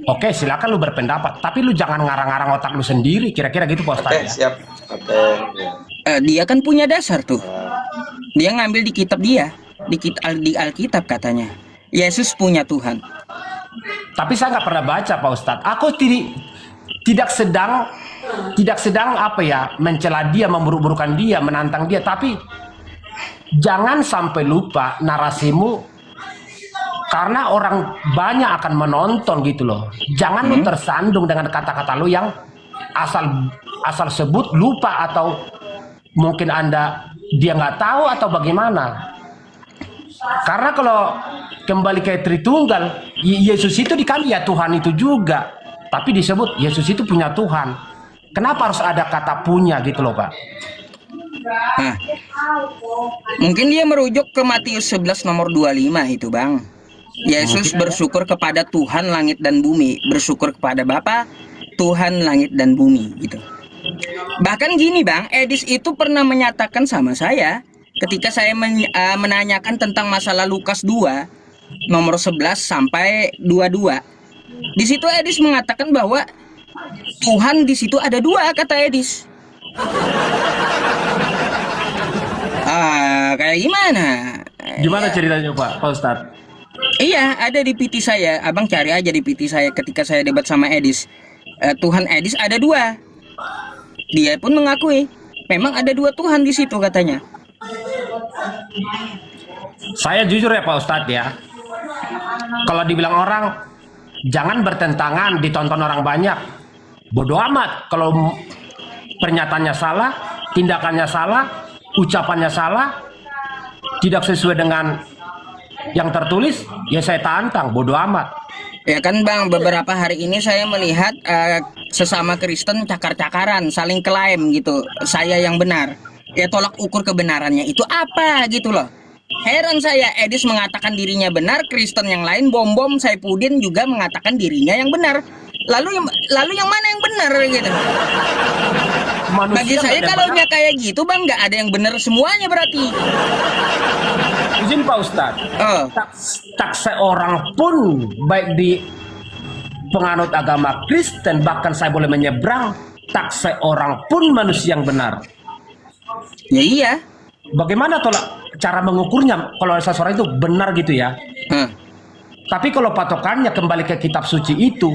oke silakan lu berpendapat, tapi lu jangan ngarang-ngarang otak lu sendiri, kira-kira gitu, Pak Ustadz ya. Siap. Oke. Ya. Dia kan punya dasar tuh. Dia ngambil di kitab dia, di Alkitab katanya. Yesus punya Tuhan. Tapi saya nggak pernah baca, Pak Ustadz. Aku tidak sedang apa ya, mencela dia, memburuk-burukan dia, menantang dia, tapi jangan sampai lupa narasimu, karena orang banyak akan menonton gitu loh. Jangan lu tersandung dengan kata-kata lu yang asal sebut lupa, atau mungkin dia nggak tahu atau bagaimana. Karena kalau kembali ke Tritunggal, Yesus itu dikali ya Tuhan itu juga, tapi disebut Yesus itu punya Tuhan. Kenapa harus ada kata punya gitu loh, Pak? Nah, mungkin dia merujuk ke Matius 11 nomor 25 itu, Bang. Yesus bersyukur kepada Tuhan langit dan bumi, bersyukur kepada Bapa Tuhan langit dan bumi gitu. Bahkan gini, Bang, Edis itu pernah menyatakan sama saya ketika saya menanyakan tentang masalah Lukas 2 nomor 11 sampai 22. Di situ Edis mengatakan bahwa Tuhan di situ ada dua, kata Edis. Kayak gimana? Gimana ceritanya, Pak Ustadz? Iya, ada di PT saya. Abang cari aja di PT saya ketika saya debat sama Edis. Tuhan Edis ada dua. Dia pun mengakui memang ada dua Tuhan di situ katanya. Saya jujur ya Pak Ustadz ya, kalau dibilang orang jangan bertentangan, ditonton orang banyak, bodoh amat. Kalau pernyataannya salah, tindakannya salah, ucapannya salah, tidak sesuai dengan yang tertulis, ya saya tantang, bodoh amat. Ya kan Bang, beberapa hari ini saya melihat sesama Kristen cakar-cakaran, saling klaim gitu, saya yang benar. Ya tolak ukur kebenarannya itu apa gitu loh. Heran saya, Edis mengatakan dirinya benar, Kristen yang lain Bom-Bom, Saipudin juga mengatakan dirinya yang benar. Lalu yang mana yang benar gitu? Manusia Bagi saya kalau kayak gitu Bang, nggak ada yang benar semuanya berarti. izin Pak Ustadz, Oh. tak seorang pun baik di penganut agama Kristen, bahkan saya boleh menyeberang, tak seorang pun manusia yang benar. Ya iya. Bagaimana cara mengukurnya kalau seseorang itu benar gitu ya? Tapi kalau patokannya kembali ke kitab suci itu,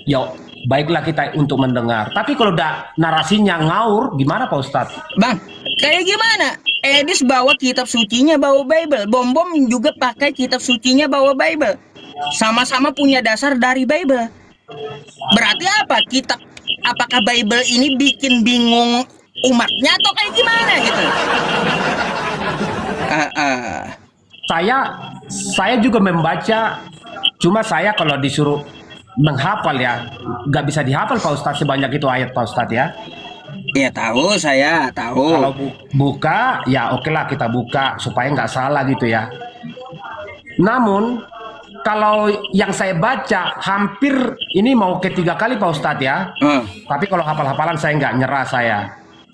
ya baiklah kita untuk mendengar. Tapi kalau udah narasinya ngaur, gimana Pak Ustadz? Bang, kayak gimana? Edis bawa kitab sucinya, bawa Bible. Bom-Bom juga pakai kitab sucinya, bawa Bible. Sama-sama punya dasar dari Bible. Berarti apa? Apakah Bible ini bikin bingung umatnya atau kayak gimana gitu? Saya juga membaca, cuma saya kalau disuruh menghafal ya, nggak bisa dihafal Pak Ustadz sebanyak itu ayat Pak Ustadz ya. Ya tahu, saya tahu. Kalau buka, ya oke lah kita buka supaya nggak salah gitu ya. Namun kalau yang saya baca hampir ini mau ketiga kali Pak Ustadz ya. Tapi kalau hafal-hafalan saya nggak nyerah saya.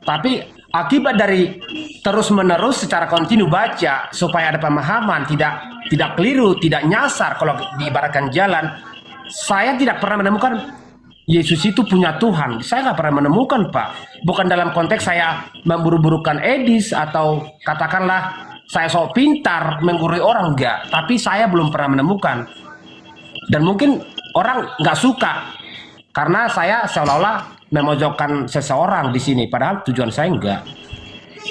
Tapi akibat dari terus-menerus secara kontinu baca supaya ada pemahaman, tidak keliru, tidak nyasar kalau diibaratkan jalan. Saya tidak pernah menemukan Yesus itu punya Tuhan. Saya nggak pernah menemukan Pak. Bukan dalam konteks saya memburu-burukan Edis atau katakanlah saya sok pintar menggurui orang, enggak. Tapi saya belum pernah menemukan. Dan mungkin orang nggak suka karena saya seolah-olah memojokkan seseorang di sini. Padahal tujuan saya enggak.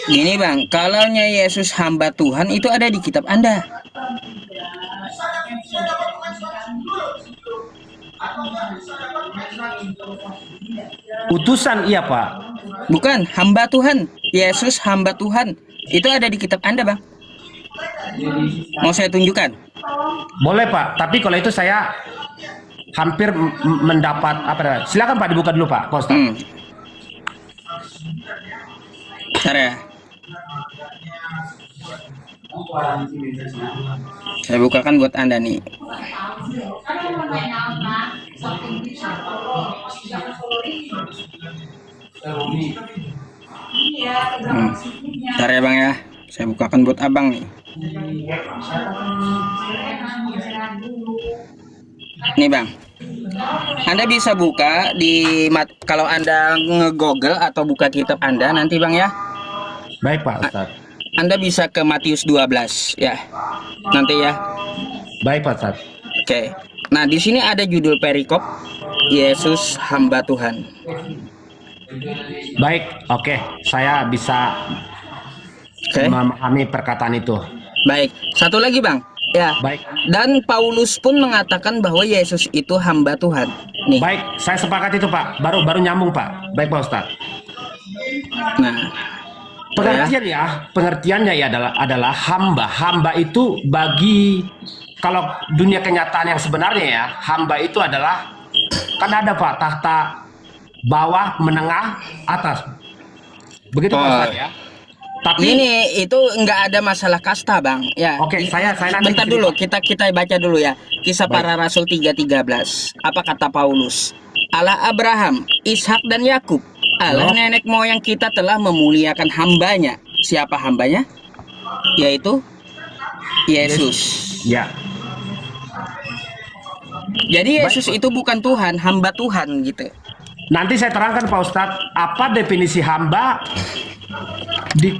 Gini Bang, kalaunya Yesus hamba Tuhan itu ada di kitab Anda. Utusan iya Pak. Bukan, hamba Tuhan. Yesus hamba Tuhan. Itu ada di kitab Anda, Bang. Mau saya tunjukkan? Boleh Pak, tapi kalau itu saya hampir mendapat apa namanya? Silakan Pak dibuka dulu Pak, Pak Ustadz. Bentar ya. Saya bukakan buat Anda nih. Bentar ya Bang ya. Saya bukakan buat Abang nih. Nih Bang. Anda bisa buka di kalau Anda nge-google atau buka kitab Anda nanti Bang ya. Baik Pak Ustadz. Anda bisa ke Matius 12 ya. Nanti ya. Baik Pak Ustadz. Oke. Nah, di sini ada judul perikop Yesus hamba Tuhan. Baik, oke. Saya bisa memahami perkataan itu. Baik. Satu lagi, Bang. Ya. Baik. Dan Paulus pun mengatakan bahwa Yesus itu hamba Tuhan. Nih. Baik, saya sepakat itu Pak. Baru nyambung Pak. Baik Pak Ustadz. Nah, pengertiannya ya adalah hamba. Hamba itu bagi kalau dunia kenyataan yang sebenarnya ya, hamba itu adalah kan ada Pak tahta bawah, menengah, atas. Begitu Pak Ustadz ya. Tapi ini itu nggak ada masalah kasta, Bang. Ya. Oke, saya nanti bentar dulu, kita baca dulu ya. Kisah Para Rasul 3:13. Apa kata Paulus? Allah Abraham, Ishak dan Yakub, Allah nenek moyang kita telah memuliakan hambanya. Siapa hambanya? Yaitu Yesus. Ya. Jadi Yesus itu bukan Tuhan, hamba Tuhan gitu. Nanti saya terangkan Pak Ustadz, apa definisi hamba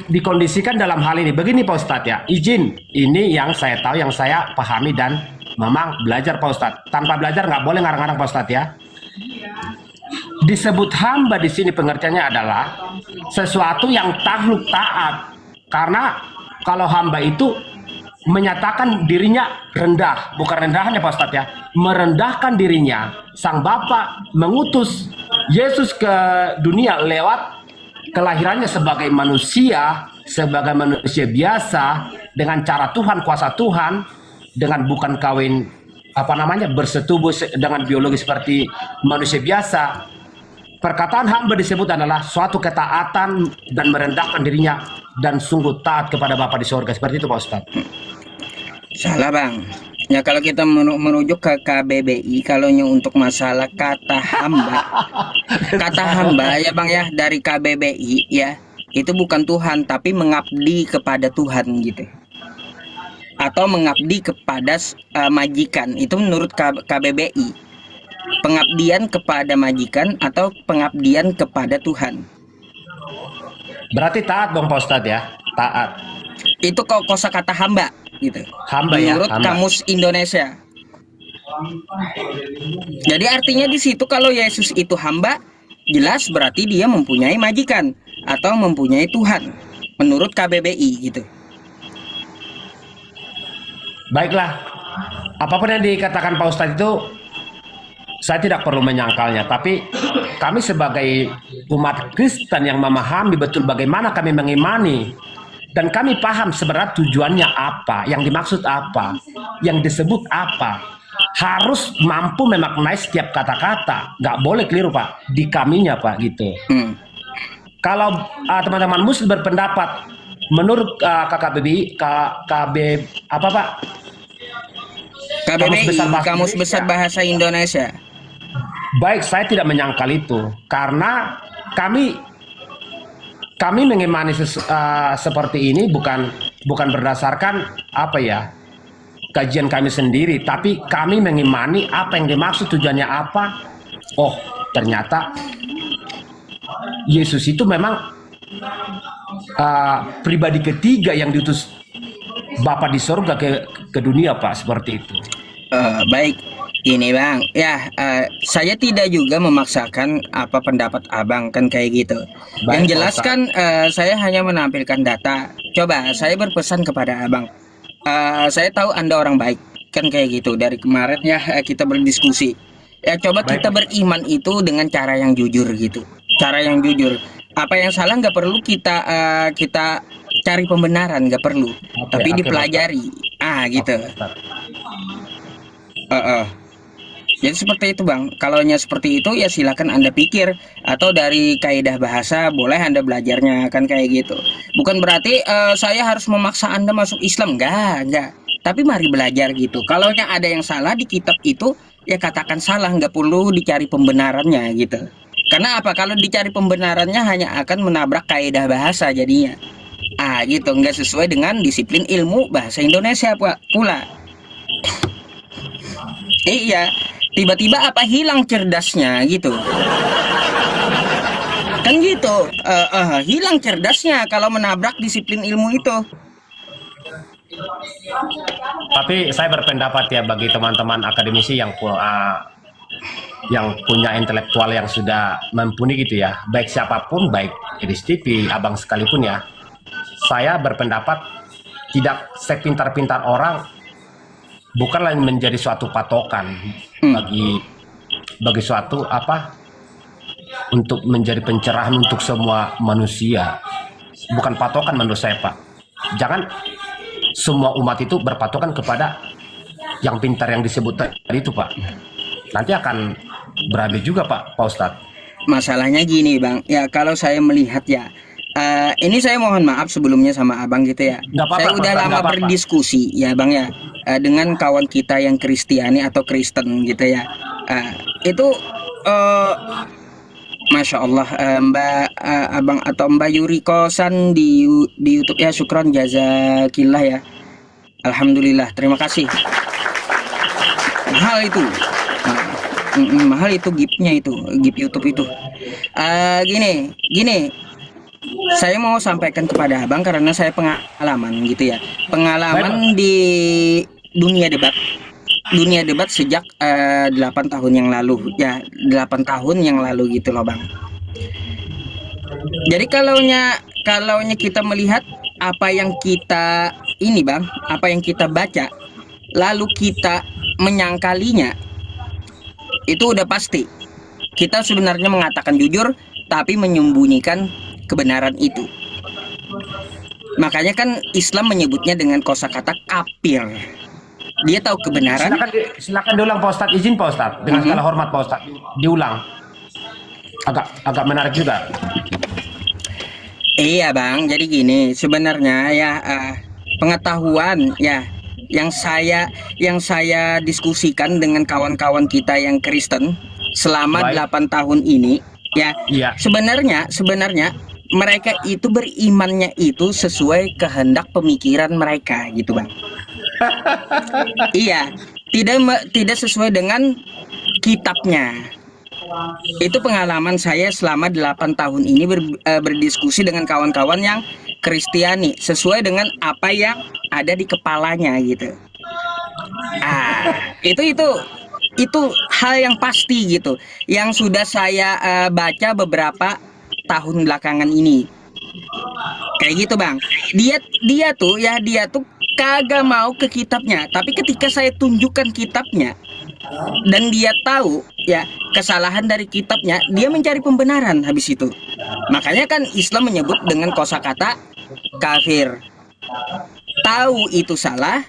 dikondisikan dalam hal ini. Begini Pak Ustadz ya, izin, ini yang saya tahu, yang saya pahami dan memang belajar Pak Ustadz. Tanpa belajar nggak boleh ngarang-ngarang Pak Ustadz ya. Disebut hamba di sini pengertiannya adalah sesuatu yang takluk taat. Karena kalau hamba itu menyatakan dirinya rendah, bukan rendahan ya Pak Ustadz ya, merendahkan dirinya. Sang Bapa mengutus Yesus ke dunia lewat kelahirannya sebagai manusia biasa dengan cara Tuhan, kuasa Tuhan, dengan bukan kawin bersetubuh dengan biologi seperti manusia biasa. Perkataan hamba disebut adalah suatu ketaatan dan merendahkan dirinya dan sungguh taat kepada Bapa di sorga. Seperti itu Pak Ustadz. Salah Bang. Ya kalau kita merujuk ke KBBI, kalau untuk masalah kata hamba ya Bang ya, dari KBBI ya, itu bukan Tuhan tapi mengabdi kepada Tuhan gitu. Atau mengabdi kepada majikan, itu menurut KBBI. Pengabdian kepada majikan atau pengabdian kepada Tuhan. Berarti taat dong Pak Ustadz ya, taat. Itu kosakata hamba gitu. Hamba ya, menurut hamba. Kamus Indonesia. Jadi artinya di situ kalau Yesus itu hamba, jelas berarti dia mempunyai majikan atau mempunyai Tuhan menurut KBBI gitu. Baiklah, apapun yang dikatakan Pak Ustadz itu saya tidak perlu menyangkalnya, tapi kami sebagai umat Kristen yang memahami betul bagaimana kami mengimani dan kami paham sebenarnya tujuannya apa, yang dimaksud apa, yang disebut apa, harus mampu memaknai setiap kata-kata, nggak boleh keliru Pak, di kaminya Pak gitu. Kalau teman-teman Muslim berpendapat menurut KBBI, Kamus Besar Bahasa Indonesia. Baik, saya tidak menyangkal itu karena kami mengimani seperti ini bukan berdasarkan kajian kami sendiri, tapi kami mengimani apa yang dimaksud, tujuannya apa. Oh, ternyata Yesus itu memang pribadi ketiga yang diutus Bapa di sorga ke dunia Pak, seperti itu. Baik, ini Bang, ya saya tidak juga memaksakan apa pendapat Abang kan kayak gitu. Baik, yang jelas kan saya hanya menampilkan data. Coba saya berpesan kepada Abang, saya tahu Anda orang baik kan kayak gitu. Dari kemarin ya kita berdiskusi. Ya coba Baik. kita beriman itu dengan cara yang jujur gitu. Cara yang jujur. Apa yang salah nggak perlu kita cari pembenaran, nggak perlu. Tapi oke, dipelajari. Gitu. Oke, Ustaz. Heeh. Jadi seperti itu Bang. Kalaunya seperti itu ya silakan Anda pikir, atau dari kaidah bahasa boleh Anda belajarnya kan kayak gitu. Bukan berarti saya harus memaksa Anda masuk Islam, enggak. Tapi mari belajar gitu. Kalaunya ada yang salah di kitab itu ya katakan salah, nggak perlu dicari pembenarannya gitu. Karena apa? Kalau dicari pembenarannya hanya akan menabrak kaidah bahasa jadinya. Gitu, nggak sesuai dengan disiplin ilmu bahasa Indonesia pula. Iya, tiba-tiba apa hilang cerdasnya gitu. Kan gitu, hilang cerdasnya kalau menabrak disiplin ilmu itu. Tapi saya berpendapat ya, bagi teman-teman akademisi yang punya intelektual yang sudah mumpuni gitu ya, baik siapapun, baik Iris TV, Abang sekalipun ya, saya berpendapat tidak sepintar-pintar orang bukanlah menjadi suatu patokan bagi suatu untuk menjadi pencerahan untuk semua manusia. Bukan patokan menurut saya, Pak. Jangan semua umat itu berpatokan kepada yang pintar yang disebut tadi itu, Pak. Nanti akan berabe juga, Pak Ustadz. Masalahnya gini Bang, ya kalau saya melihat ya, ini saya mohon maaf sebelumnya sama Abang gitu ya. Nggak apa-apa, Saya udah Ustadz, lama nggak apa-apa. berdiskusi ya Bang ya, dengan kawan kita yang Kristiani atau Kristen gitu ya. Itu Masya Allah, Abang atau Mbak Yuri Kosan di YouTube ya, syukron jazakillah ya. Alhamdulillah, terima kasih. Mahal itu. Mahal itu gipnya itu, gip YouTube itu. Gini. Saya mau sampaikan kepada Abang karena saya pengalaman gitu ya. Pengalaman di dunia debat sejak 8 tahun yang lalu ya, 8 tahun yang lalu gitu loh Bang. Jadi kalaunya kita melihat apa yang kita ini Bang, apa yang kita baca lalu kita menyangkalinya, itu udah pasti kita sebenarnya mengatakan jujur tapi menyembunyikan kebenaran itu. Makanya kan Islam menyebutnya dengan kosakata kafir. Dia tahu kebenaran. Silakan diulang Pak Ustadz, izin Pak Ustadz, dengan segala hormat Pak Ustadz, diulang. Agak menarik juga. Iya Bang, jadi gini, sebenarnya ya pengetahuan ya yang saya diskusikan dengan kawan-kawan kita yang Kristen selama Baik. 8 tahun ini ya. Iya. Sebenarnya mereka itu berimannya itu sesuai kehendak pemikiran mereka gitu Bang. Iya, tidak sesuai dengan kitabnya. Itu pengalaman saya selama 8 tahun ini berdiskusi dengan kawan-kawan yang Kristiani sesuai dengan apa yang ada di kepalanya gitu. Itu hal yang pasti gitu, yang sudah saya baca beberapa tahun belakangan ini. Kayak gitu Bang. Dia tuh kagak mau ke kitabnya, tapi ketika saya tunjukkan kitabnya dan dia tahu ya kesalahan dari kitabnya, dia mencari pembenaran habis itu. Makanya kan Islam menyebut dengan kosakata kafir. Tahu itu salah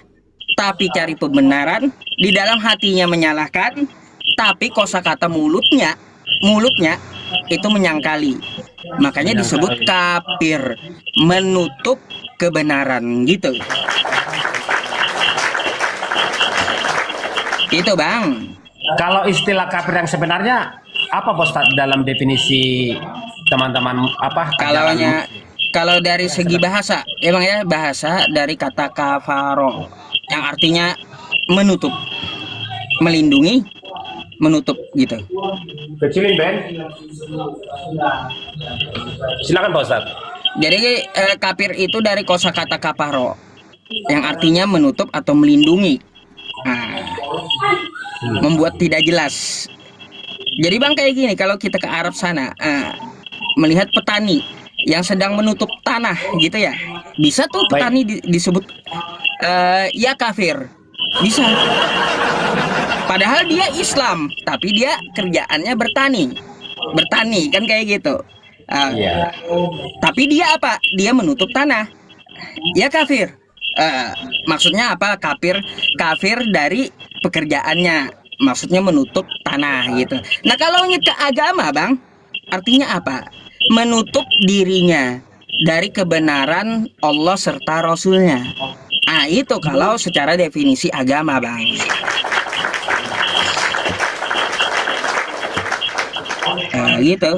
tapi cari pembenaran, di dalam hatinya menyalahkan tapi kosakata mulutnya itu menyangkali. Makanya disebut kafir, menutup kebenaran gitu. Itu Bang. Kalau istilah kafir yang sebenarnya apa Pak Ustadz dalam definisi teman-teman Kalau dari segi bahasa, emang ya bahasa dari kata kafaro yang artinya menutup, melindungi, menutup gitu. Kecilin Ben. Silakan Pak Ustadz. Jadi kafir itu dari kosakata kafaro yang artinya menutup atau melindungi. Membuat tidak jelas. Jadi Bang kayak gini, kalau kita ke Arab sana melihat petani yang sedang menutup tanah gitu ya, bisa tuh petani disebut ya kafir, bisa. Padahal dia Islam, tapi dia kerjaannya bertani. Bertani kan kayak gitu. Ah, Iya. tapi dia apa? Dia menutup tanah. Ya kafir. Maksudnya apa? Kafir, kafir dari pekerjaannya. Maksudnya menutup tanah gitu. Nah kalau ke agama, Bang, artinya apa? Menutup dirinya dari kebenaran Allah serta Rasulnya. Ah itu kalau secara definisi agama, Bang. Gitu.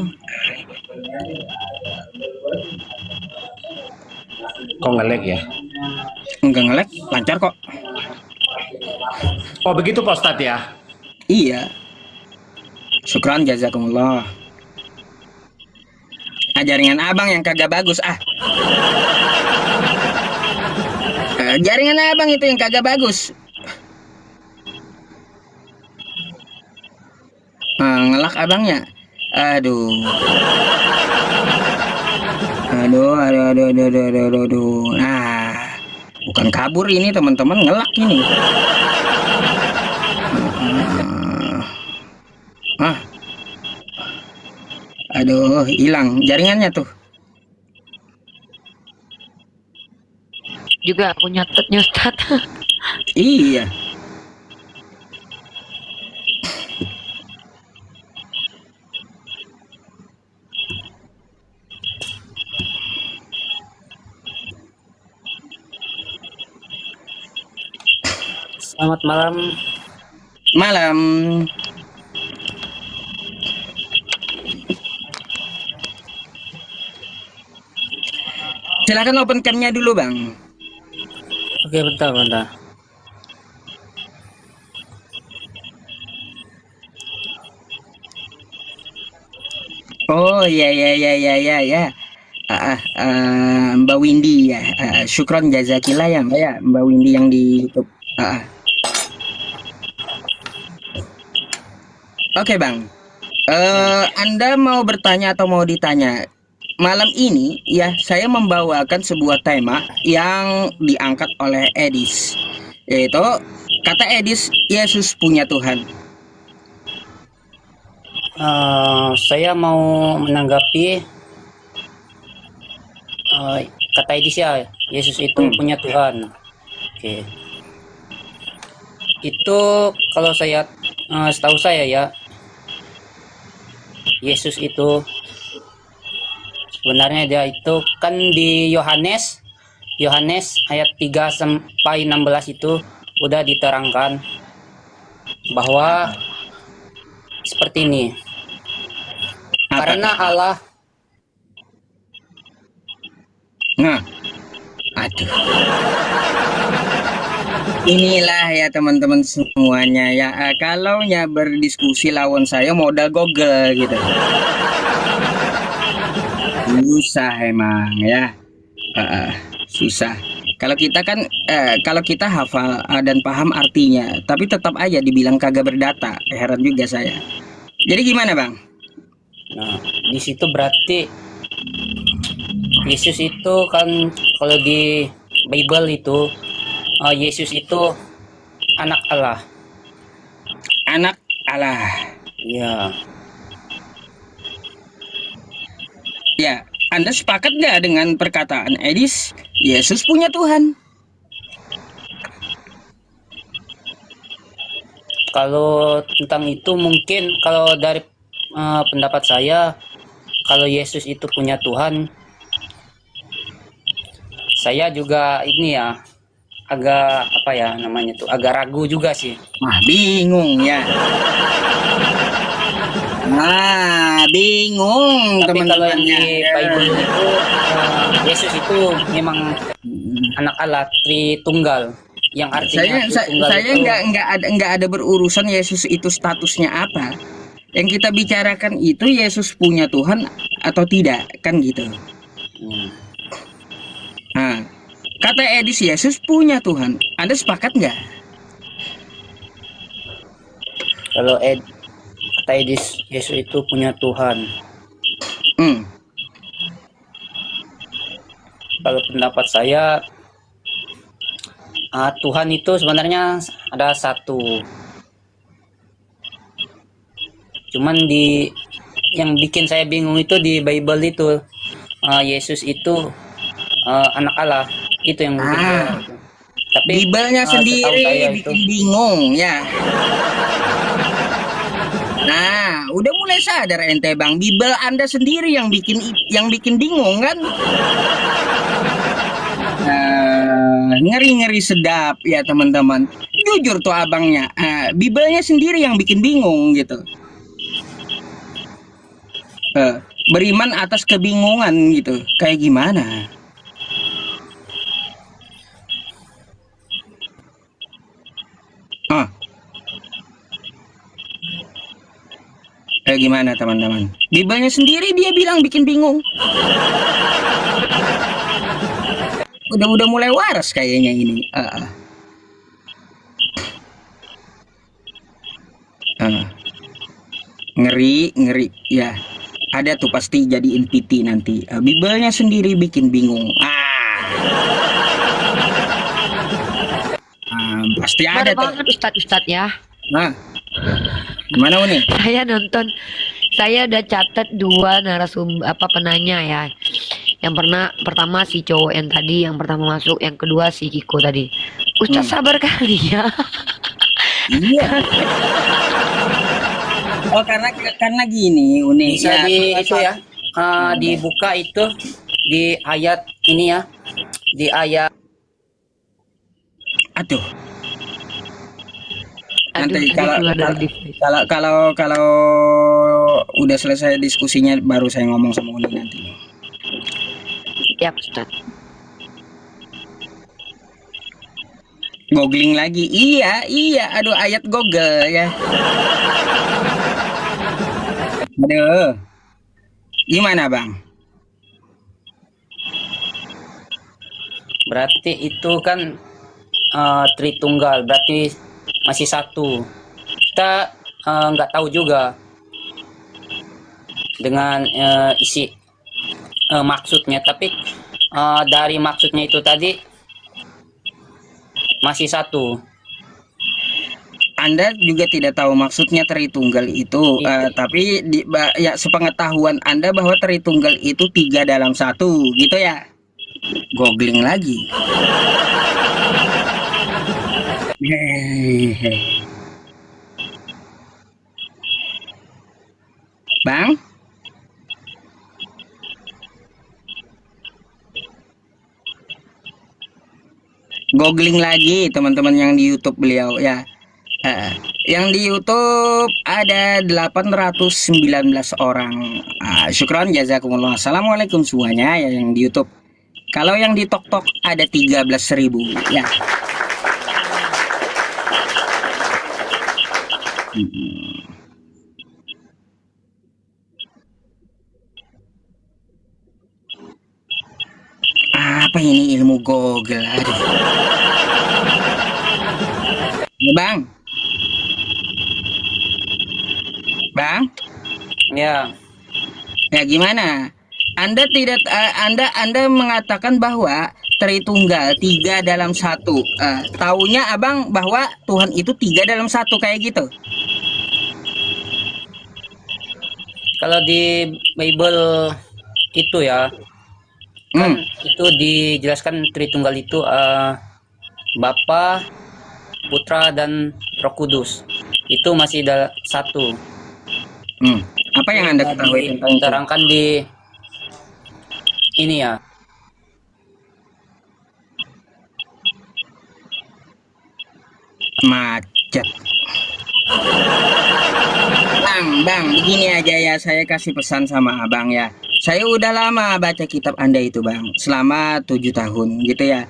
Kok ngelag ya? Enggak ngelek, lancar kok. Oh begitu Pak Ustadz ya? Iya. Syukran jazakumullah. Jaringan abang yang kagak bagus jaringan abang itu yang kagak bagus. Ngelak abangnya. Aduh. Aduh. Nah, bukan kabur ini teman-teman, ngelak ini. Aduh, hilang jaringannya tuh. Juga aku nyatetnya Ustaz. Iya. Selamat malam. Malam. Silakan open cam-nya dulu, Bang. Oke, bentar. Oh ya. Mbak Windy ya. Syukron jazakillah ya, Mbak ya. Mbak Windy yang di YouTube. Oke, Bang. Anda mau bertanya atau mau ditanya? Malam ini ya saya membawakan sebuah tema yang diangkat oleh Edis, yaitu kata Edis, Yesus punya Tuhan. Saya mau menanggapi kata Edis ya, Yesus itu punya Tuhan. Oke. Itu kalau saya setahu saya ya, Yesus itu sebenarnya dia itu kan di Yohanes ayat 3 sampai 16 itu udah diterangkan bahwa seperti ini. Karena Allah. Nah, aduh. Inilah ya teman-teman semuanya ya. Kalau nya berdiskusi lawan saya modal Google gitu. Susah emang ya. Susah. Kalau kita kan kalau kita hafal dan paham artinya, tapi tetap aja dibilang kagak berdata. Heran juga saya. Jadi gimana, Bang? Nah, di situ berarti Yesus itu kan kalau di Bible itu Yesus itu anak Allah. Anak Allah. Ya. Ya, Anda sepakat nggak dengan perkataan Edis? Yesus punya Tuhan. Kalau tentang itu mungkin kalau dari pendapat saya, kalau Yesus itu punya Tuhan, saya juga ini ya agak apa ya namanya tuh, agak ragu juga sih. Wah, bingung ya. Nah, bingung Tapi kalau teman-teman yang ya. di Bible itu Yesus itu memang anak Allah Tritunggal, yang artinya Tritunggal Saya itu nggak ada berurusan Yesus itu statusnya apa. Yang kita bicarakan itu Yesus punya Tuhan atau tidak, kan gitu. Nah, kata Edis Yesus punya Tuhan. Anda sepakat nggak? kalau kata Edis Yesus itu punya Tuhan. Kalau pendapat saya, Tuhan itu sebenarnya ada satu. Cuman yang bikin saya bingung itu di Bible itu Yesus itu anak Allah. Itu yang bikin saya. Tapi Bibelnya setahu sendiri saya itu bikin bingung ya. Nah, udah mulai sadar ente Bang, Bibel Anda sendiri yang bikin bingung kan? Ngeri-ngeri sedap ya teman-teman. Jujur tuh abangnya, Bibelnya sendiri yang bikin bingung gitu. Beriman atas kebingungan gitu, kayak gimana? Kayak gimana teman-teman? Bibelnya sendiri dia bilang bikin bingung. Udah mulai waras kayaknya ini. Ngeri ya. Ada tuh pasti jadiin PT nanti. Bibelnya sendiri bikin bingung. Pasti ada Bener tuh. banget Ustadz ya. Nah, gimana Uni? Saya udah catat 2 penanya ya. Yang pertama si cowok yang tadi yang pertama masuk, yang kedua si Kiko tadi. Ustadz sabar kali ya. Iya. Oh karena gini Uni. bisa dibuka itu di ayat ini ya. Di ayat Aduh. Aduh, Nanti tadi keluar dari device. kalau udah selesai diskusinya baru saya ngomong sama Uni nanti. Ya Ustadz. Googling lagi. Iya. Aduh ayat Google ya. Aduh. Gimana Bang? berarti itu kan Tritunggal, berarti masih satu. Kita nggak tahu juga dengan isi maksudnya, tapi dari maksudnya itu tadi masih satu. Anda juga tidak tahu maksudnya Tritunggal itu, tapi ya sepengetahuan Anda bahwa Tritunggal itu 3 dalam 1 gitu ya. Googling lagi. Bang? Googling lagi teman-teman yang di YouTube beliau ya. Yang di YouTube ada 819 orang. Syukron jazakumullah. Assalamualaikum semuanya ya yang di YouTube. Kalau yang di TokTok ada 13.000 ya. Apa ini ilmu Google? Aduh. Ya, Bang. Bang? Ya, Ya gimana? Anda mengatakan bahwa Tritunggal 3 dalam 1. Taunya Abang bahwa Tuhan itu 3 dalam 1 kayak gitu. kalau di Bible itu ya, kan itu dijelaskan Tritunggal itu Bapa, Putra dan Roh Kudus. Itu masih satu. Apa yang Anda ketahui tentang itu? Diterangkan di ini ya. Macet. Bang, begini aja ya, saya kasih pesan sama Abang ya. Saya udah lama baca kitab Anda itu Bang, selama 7 tahun gitu ya.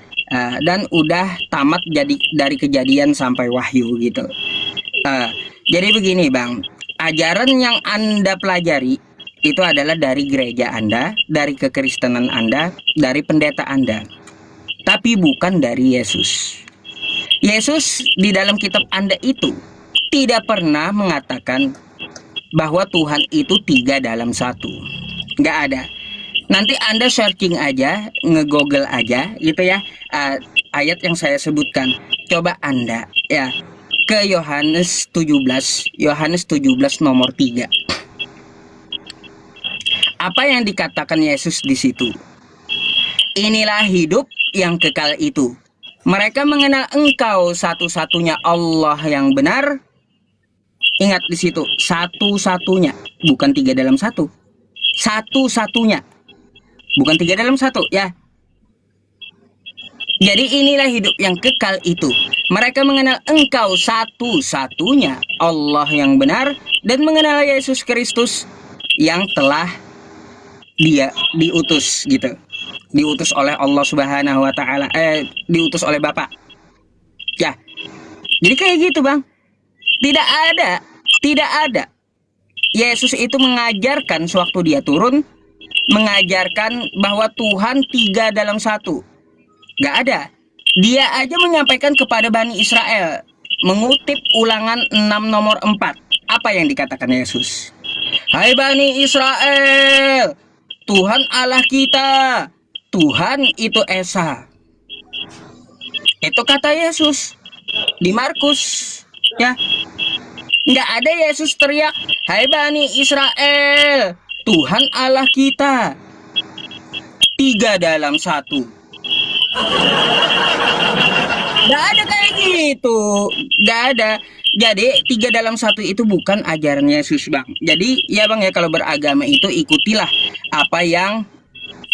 Dan udah tamat dari Kejadian sampai Wahyu gitu. Jadi begini Bang, ajaran yang Anda pelajari itu adalah dari gereja Anda, dari kekristenan Anda, dari pendeta Anda. Tapi bukan dari Yesus. Yesus di dalam kitab Anda itu tidak pernah mengatakan bahwa Tuhan itu 3 dalam 1. Nggak ada. Nanti Anda searching aja, nge-google aja gitu ya, ayat yang saya sebutkan. Coba Anda ya ke Yohanes 17, Yohanes 17 nomor 3. Apa yang dikatakan Yesus di situ? Inilah hidup yang kekal itu. Mereka mengenal Engkau satu-satunya Allah yang benar. Ingat di situ, satu-satunya, bukan 3 dalam 1. Satu-satunya, bukan 3 dalam 1 ya. Jadi inilah hidup yang kekal itu. Mereka mengenal Engkau satu-satunya Allah yang benar dan mengenal Yesus Kristus yang telah dia diutus gitu. Diutus oleh Allah Subhanahu wa taala, diutus oleh Bapa. Ya. Jadi kayak gitu, Bang. Tidak ada. Yesus itu mengajarkan sewaktu dia turun, mengajarkan bahwa Tuhan 3 dalam 1. Gak ada. Dia aja menyampaikan kepada Bani Israel, mengutip Ulangan 6 nomor 4. Apa yang dikatakan Yesus? Hai Bani Israel, Tuhan Allah kita, Tuhan itu Esa. Itu kata Yesus di Markus, ya. Nggak ada Yesus teriak, hai Bani Israel, Tuhan Allah kita, 3 dalam 1. Nggak ada kayak gitu, nggak ada. Jadi 3 dalam 1 itu bukan ajaran Yesus, Bang. Jadi ya Bang ya, kalau beragama itu ikutilah apa yang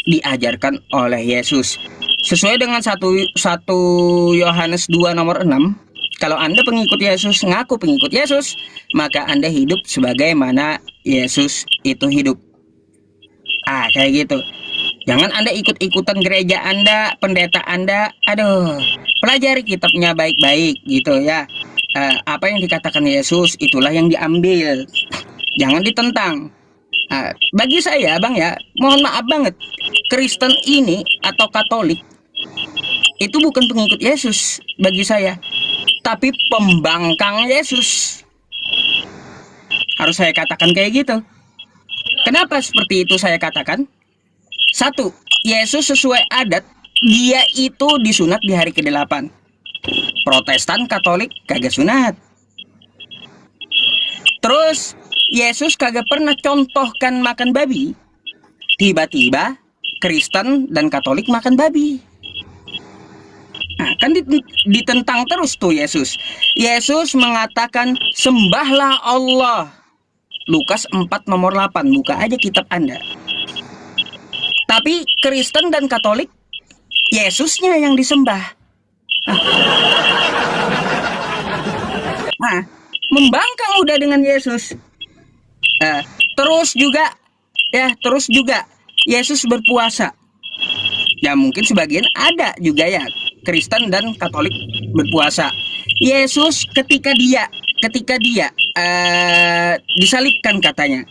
diajarkan oleh Yesus. Sesuai dengan 1 Yohanes 2 nomor 6, kalau Anda pengikut Yesus, ngaku pengikut Yesus, maka Anda hidup sebagaimana Yesus itu hidup. Kayak gitu. Jangan Anda ikut-ikutan gereja Anda, pendeta Anda. Aduh, pelajari kitabnya baik-baik gitu ya. Apa yang dikatakan Yesus itulah yang diambil. Jangan ditentang. Bagi saya, Bang ya, mohon maaf banget, Kristen ini atau Katolik itu bukan pengikut Yesus bagi saya, tapi pembangkang Yesus. Harus saya katakan kayak gitu. Kenapa seperti itu saya katakan? 1. Yesus sesuai adat, dia itu disunat di hari ke-8. Protestan, Katolik kagak sunat. Terus Yesus kagak pernah contohkan makan babi. Tiba-tiba Kristen dan Katolik makan babi. Kan ditentang terus tuh Yesus. Yesus mengatakan sembahlah Allah. Lukas 4 nomor 8, buka aja kitab Anda. Tapi Kristen dan Katolik, Yesusnya yang disembah. Membangkang udah dengan Yesus. Terus juga Yesus berpuasa. Ya mungkin sebagian ada juga ya Kristen dan Katolik berpuasa. Yesus ketika dia disalibkan katanya,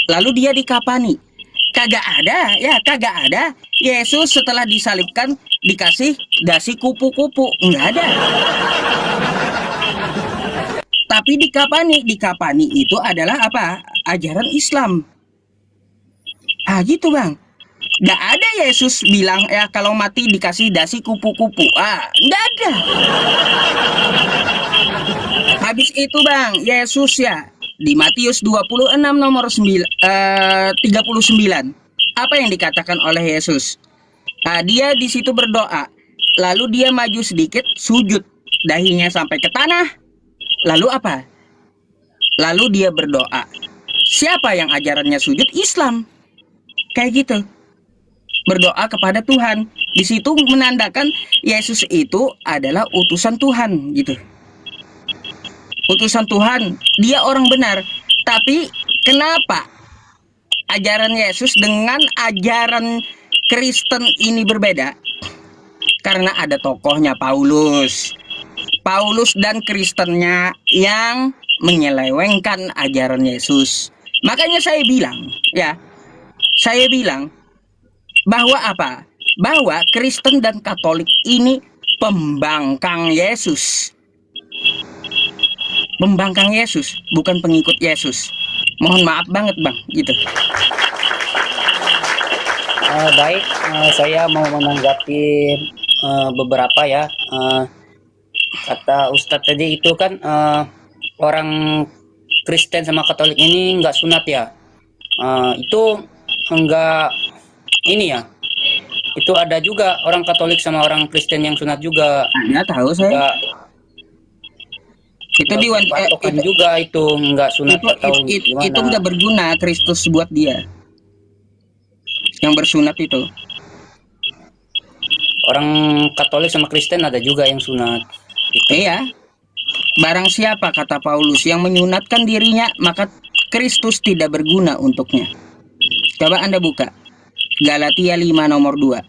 lalu dia dikapani. Kagak ada Yesus setelah disalibkan dikasih dasi kupu-kupu, enggak ada. Tapi dikapani itu adalah apa? Ajaran Islam. Gitu Bang. Enggak ada Yesus bilang ya kalau mati dikasih dasi kupu-kupu. Enggak ada. Habis itu Bang, Yesus ya di Matius 26 nomor 39. Apa yang dikatakan oleh Yesus? Dia di situ berdoa. Lalu dia maju sedikit, sujud, dahinya sampai ke tanah. Lalu apa? Lalu dia berdoa. Siapa yang ajarannya sujud? Islam. Kayak gitu. Berdoa kepada Tuhan. Di situ menandakan Yesus itu adalah utusan Tuhan gitu. Utusan Tuhan, dia orang benar. Tapi kenapa ajaran Yesus dengan ajaran Kristen ini berbeda? Karena ada tokohnya Paulus dan Kristennya yang menyelewengkan ajaran Yesus. Makanya saya bilang bahwa apa? Bahwa Kristen dan Katolik ini pembangkang Yesus. Membangkang Yesus, bukan pengikut Yesus. Mohon maaf banget Bang, gitu. Baik, saya mau menanggapi beberapa ya. Kata Ustadz tadi itu kan orang Kristen sama Katolik ini nggak sunat ya. Itu enggak ini ya. Itu ada juga orang Katolik sama orang Kristen yang sunat juga. Nggak tahu saya. Enggak Itu di patokan juga itu enggak sunat atau itu gimana. nggak berguna Kristus buat dia. Yang bersunat itu. Orang Katolik sama Kristen ada juga yang sunat. Iya. Barang siapa kata Paulus yang menyunatkan dirinya, maka Kristus tidak berguna untuknya. Coba Anda buka Galatia 5 nomor 2.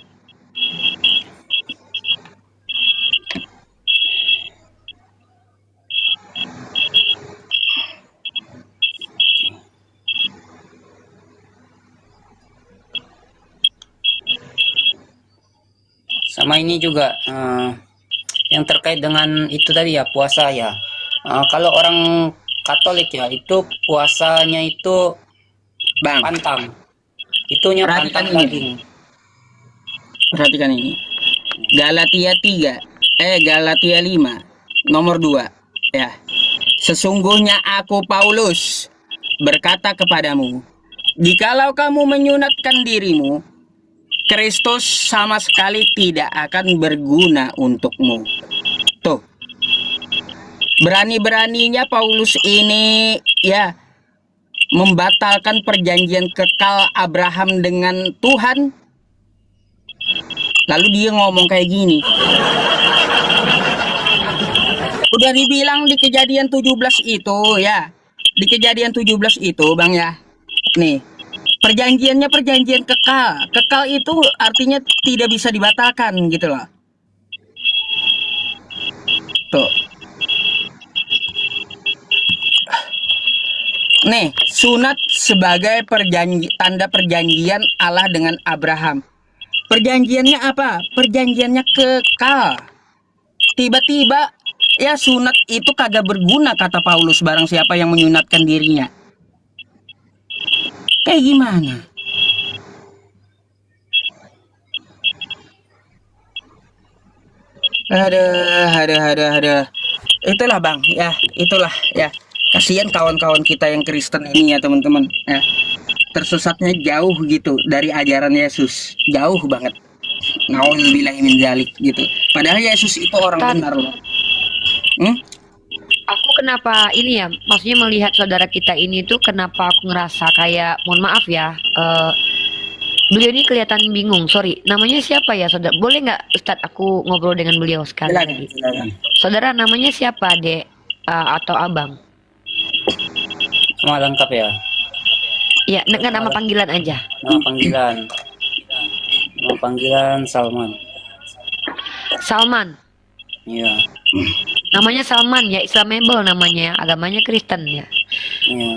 Sama ini juga yang terkait dengan itu tadi ya, puasa ya. Kalau orang Katolik ya, itu puasanya itu Bang, pantang. Itunya Perhatikan pantang ini. daging. perhatikan ini. Galatia 5 nomor 2 ya. Sesungguhnya aku Paulus berkata kepadamu, jikalau kamu menyunatkan dirimu, Kristus sama sekali tidak akan berguna untukmu. Tuh. Berani-beraninya Paulus ini ya membatalkan perjanjian kekal Abraham dengan Tuhan. Lalu dia ngomong kayak gini. Udah dibilang di Kejadian 17 itu ya. Di Kejadian 17 itu Bang ya. Nih, perjanjiannya perjanjian kekal. Kekal itu artinya tidak bisa dibatalkan gitu loh. Tuh. Nih, sunat sebagai tanda perjanjian Allah dengan Abraham. Perjanjiannya apa? Perjanjiannya kekal. Tiba-tiba ya sunat itu kagak berguna kata Paulus barang siapa yang menyunatkan dirinya. Kayak gimana? Aduh. Itulah Bang, ya, itulah ya. Kasihan kawan-kawan kita yang Kristen ini ya teman-teman. Ya. Tersesatnya jauh gitu dari ajaran Yesus. Jauh banget. Nauzubillahi min dzalik gitu. Padahal Yesus itu orang Ustaz. benar loh. Hmm? Aku kenapa ini ya, maksudnya melihat saudara kita ini tuh kenapa aku ngerasa kayak, mohon maaf ya, beliau ini kelihatan bingung. Sorry, namanya siapa ya saudara? Boleh nggak Ustadz aku ngobrol dengan beliau sekali Silakan, lagi? silakan. Saudara namanya siapa, Dek? Atau Abang? Nama lengkap ya. Ya, nggak nama panggilan aja. Nama panggilan. Nama panggilan Salman. Salman. Iya. Namanya Salman ya, Islamable namanya, agamanya Kristen ya. Iya.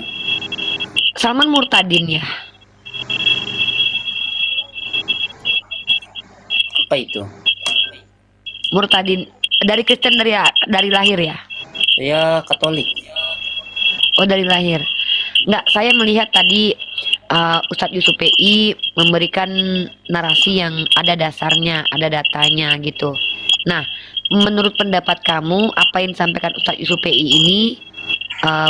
Salman Murtadin ya. Apa itu? Murtadin dari Kristen dari lahir ya. Saya Katolik. Oh, dari lahir. Nggak, saya melihat tadi Ustadz Yusuf PI memberikan narasi yang ada dasarnya, ada datanya gitu. Nah, menurut pendapat kamu, apa yang disampaikan Ustadz Yusuf PI ini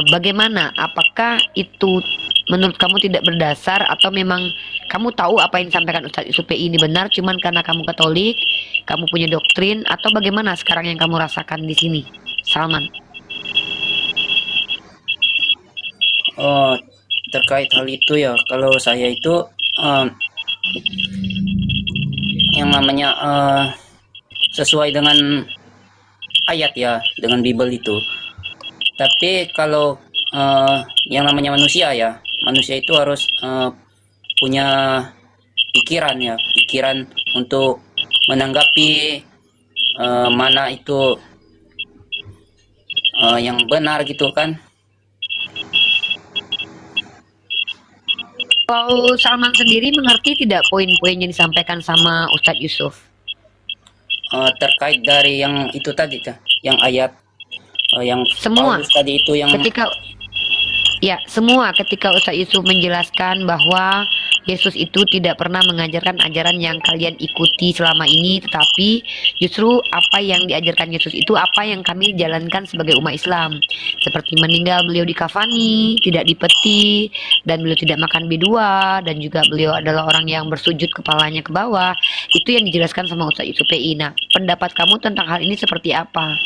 bagaimana? Apakah itu menurut kamu tidak berdasar atau memang kamu tahu apa yang disampaikan Ustadz Yusuf PI ini benar, cuman karena kamu Katolik, kamu punya doktrin, atau bagaimana sekarang yang kamu rasakan di sini, Salman? Oh, terkait hal itu ya, kalau saya itu yang namanya sesuai dengan ayat ya, dengan Bible itu. Tapi kalau yang namanya manusia ya, manusia itu harus punya pikiran ya, pikiran untuk menanggapi mana itu yang benar gitu kan. Kalau Salman sendiri mengerti tidak poin-poin yang disampaikan sama Ustadz Yusuf? Terkait dari yang itu tadi yang ayat yang Semua. Paulus tadi itu yang Ketika Ustadz Yusuf menjelaskan bahwa Yesus itu tidak pernah mengajarkan ajaran yang kalian ikuti selama ini, tetapi justru apa yang diajarkan Yesus itu apa yang kami jalankan sebagai umat Islam. Seperti meninggal beliau dikafani, tidak dipeti, dan beliau tidak makan bidua, dan juga beliau adalah orang yang bersujud kepalanya ke bawah. Itu yang dijelaskan sama Ustadz Yusuf PI. Nah, pendapat kamu tentang hal ini seperti apa?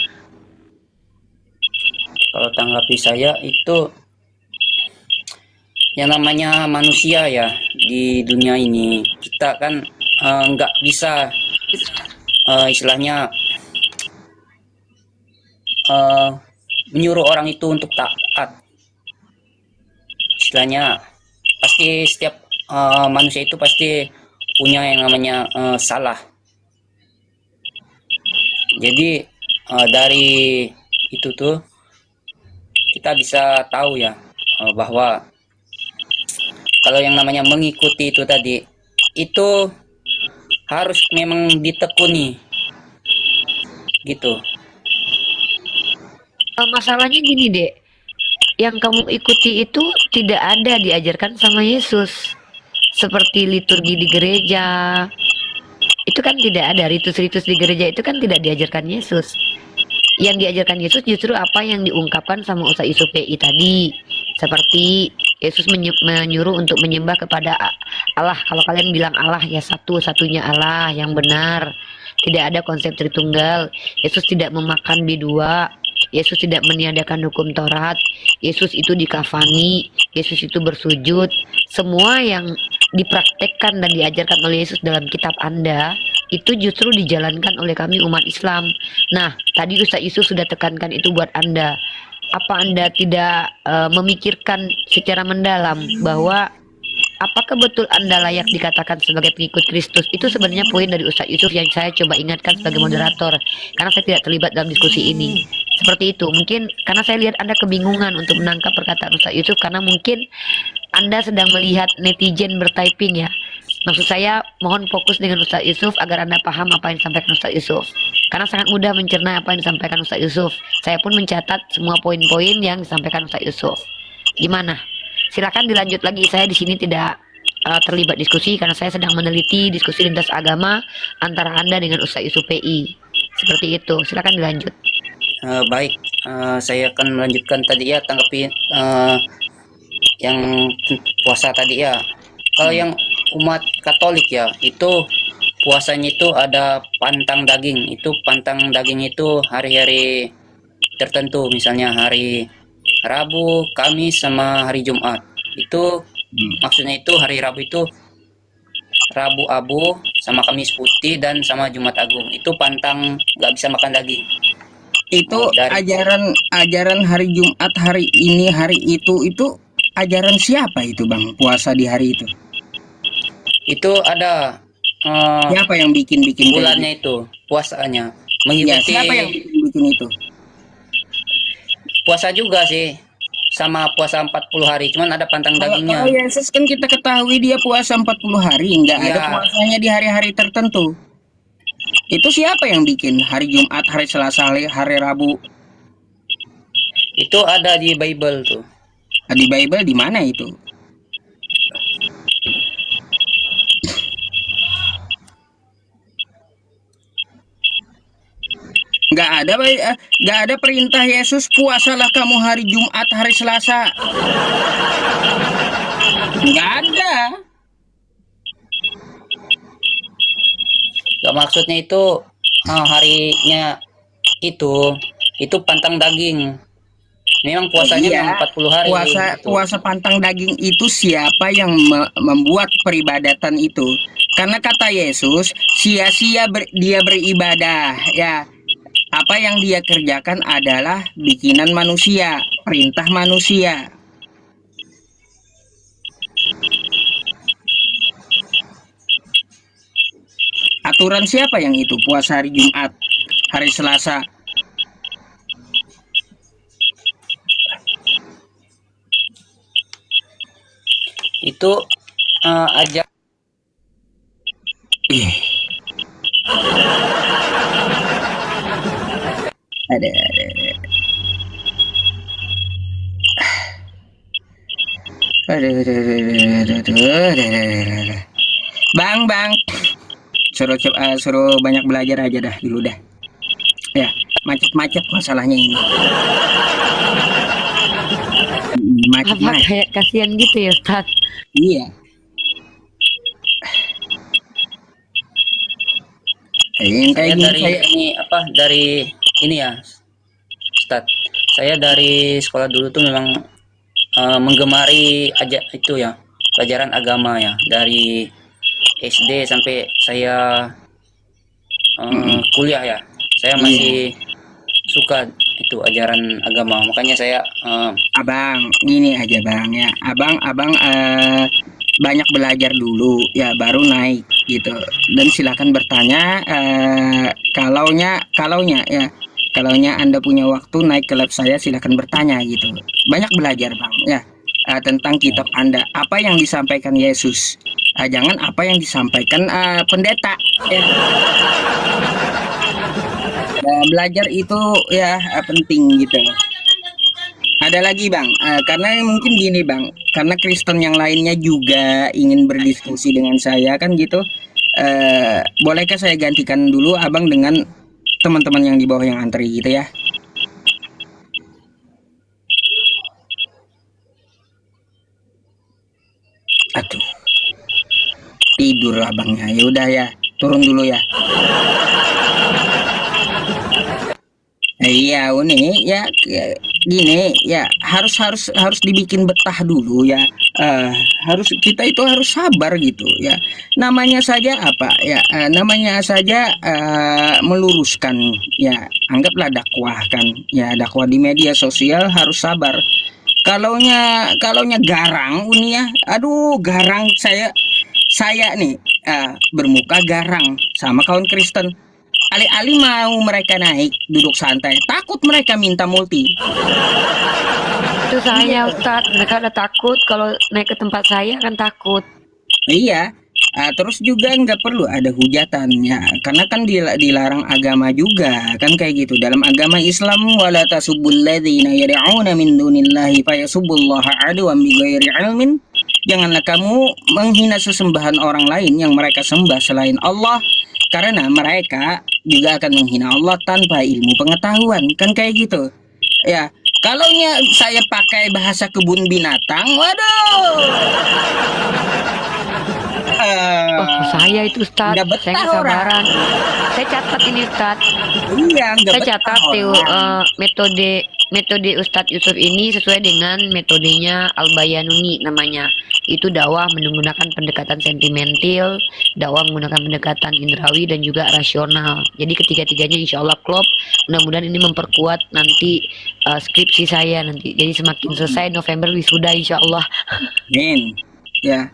Kalau tanggapi saya itu yang namanya manusia ya di dunia ini kita kan nggak bisa istilahnya menyuruh orang itu untuk taat. Istilahnya pasti setiap manusia itu pasti punya yang namanya salah. Jadi dari itu tuh kita bisa tahu ya bahwa kalau yang namanya mengikuti itu tadi itu harus memang ditekuni gitu. Masalahnya gini, Dek. Yang kamu ikuti itu tidak ada diajarkan sama Yesus. Seperti liturgi di gereja. Itu kan tidak ada, ritus-ritus di gereja itu kan tidak diajarkan Yesus. Yang diajarkan Yesus justru apa yang diungkapkan sama Ustadz Yusuf PI tadi. Seperti Yesus menyuruh untuk menyembah kepada Allah. Kalau kalian bilang Allah ya satu-satunya Allah yang benar. Tidak ada konsep Tritunggal. Yesus tidak memakan bidua. Yesus tidak meniadakan hukum Taurat. Yesus itu dikafani. Yesus itu bersujud. Semua yang dipraktekkan dan diajarkan oleh Yesus dalam kitab Anda itu justru dijalankan oleh kami umat Islam. Nah, tadi Ustaz Yusuf sudah tekankan itu buat Anda. Apa Anda tidak memikirkan secara mendalam bahwa apakah betul Anda layak dikatakan sebagai pengikut Kristus? Itu sebenarnya poin dari Ustaz Yusuf yang saya coba ingatkan sebagai moderator, karena saya tidak terlibat dalam diskusi ini. Seperti itu, mungkin karena saya lihat Anda kebingungan untuk menangkap perkataan Ustaz Yusuf, karena mungkin Anda sedang melihat netizen bertyping ya. Maksud saya, mohon fokus dengan Ustaz Yusuf agar Anda paham apa yang disampaikan Ustaz Yusuf. Karena sangat mudah mencerna apa yang disampaikan Ustaz Yusuf. Saya pun mencatat semua poin-poin yang disampaikan Ustaz Yusuf. Gimana? Silakan dilanjut lagi. Saya di sini tidak terlibat diskusi karena saya sedang meneliti diskusi lintas agama antara Anda dengan Ustaz Yusuf PI. Seperti itu. Silakan dilanjut. Baik, saya akan melanjutkan tadi ya tanggapi yang puasa tadi ya. Kalau yang umat Katolik ya, itu puasanya itu ada pantang daging. Itu pantang daging itu hari-hari tertentu, misalnya hari Rabu, Kamis, sama hari Jumat. Itu maksudnya itu hari Rabu itu Rabu Abu, sama Kamis Putih, dan sama Jumat Agung. Itu pantang nggak bisa makan daging. Itu Dari- ajaran hari Jumat, hari ini, hari itu ajaran siapa itu Bang, puasa di hari itu? Itu ada Siapa yang bikin kayak gitu? bulannya itu puasanya Ya, mengikuti siapa yang bikin itu? puasa juga sih, sama puasa 40 hari, cuman ada pantang dagingnya. Kalau Yesus kan kita ketahui dia puasa 40 hari, nggak ada Iya. puasanya di hari-hari tertentu. Itu siapa yang bikin hari Jumat, hari Selasa, hari Rabu? Itu ada di Bible tuh. Di Bible di mana itu? Nggak ada perintah Yesus puasalah kamu hari Jumat, hari Selasa. Nggak ada. Gak maksudnya itu harinya itu pantang daging. Memang puasanya Iya, memang 40 hari. gitu. Puasa pantang daging itu siapa yang membuat peribadatan itu? Karena kata Yesus, sia-sia dia beribadah. Ya, apa yang dia kerjakan adalah bikinan manusia, perintah manusia. Aturan siapa yang itu? Puasa hari Jumat, hari Selasa. Itu aja. Ih. Ada. Bang, suruh banyak belajar aja dah dulu dah. Ya, macet-macet masalahnya ini. Apa Macet-macet. kayak kasihan gitu ya Ustaz? Iya. Yang kayak Saya gini dari saya ini apa dari ini ya, Ustaz. Saya dari sekolah dulu tuh memang menggemari aja itu ya, pelajaran agama ya, dari SD sampai saya kuliah ya. Saya Iya. masih suka itu ajaran agama. Makanya saya Abang, gini aja Bang ya. Abang banyak belajar dulu ya baru naik gitu. Dan silakan bertanya kalaunya Anda punya waktu naik ke lab saya silakan bertanya gitu. Banyak belajar Bang ya tentang kitab Anda. Apa yang disampaikan Yesus. Jangan apa yang disampaikan pendeta ya. Belajar itu ya penting gitu. Ada lagi Bang, karena mungkin gini Bang, karena Kristen yang lainnya juga ingin berdiskusi dengan saya kan gitu. Bolehkah saya gantikan dulu Abang dengan teman-teman yang di bawah yang antri gitu ya? Aduh, tidur Abangnya. Ya udah ya, turun dulu ya. Iya, ini ya gini ya harus dibikin betah dulu ya. Kita itu harus sabar gitu ya. Namanya saja apa ya? Namanya saja meluruskan ya. Anggaplah dakwah kan ya, dakwah di media sosial harus sabar. Kalaunya garang uni ya. Aduh, garang saya nih bermuka garang sama kawan Kristen. Alih-alih mau mereka naik duduk santai, takut mereka minta multi. Itu saya Ustaz, mereka udah takut kalau naik ke tempat saya kan takut. Iya, terus juga nggak perlu ada hujatan ya, karena kan dilarang agama juga kan kayak gitu. Dalam agama Islam wala tasubbul ladzina yad'una min dunillahi fayasubbullaha adwan bighairi ilmin. Janganlah kamu menghina sesembahan orang lain yang mereka sembah selain Allah, karena mereka juga akan menghina Allah tanpa ilmu pengetahuan kan kayak gitu ya. Kalaunya saya pakai bahasa kebun binatang, waduh, Oh, saya itu Ustaz, nggak saya betah nggak orang. sabaran. Saya catat ini Ustaz. Iya, nggak Saya betah catat tuh orang. metode Ustadz Yusuf ini sesuai dengan metodenya Al-Bayanuni namanya. Itu dakwah menggunakan pendekatan sentimental, dakwah menggunakan pendekatan indrawi dan juga rasional. Jadi ketiga-tiganya insya Allah klop. Mudah-mudahan ini memperkuat nanti skripsi saya nanti. Jadi semakin selesai November wisuda insya Allah. Min, ya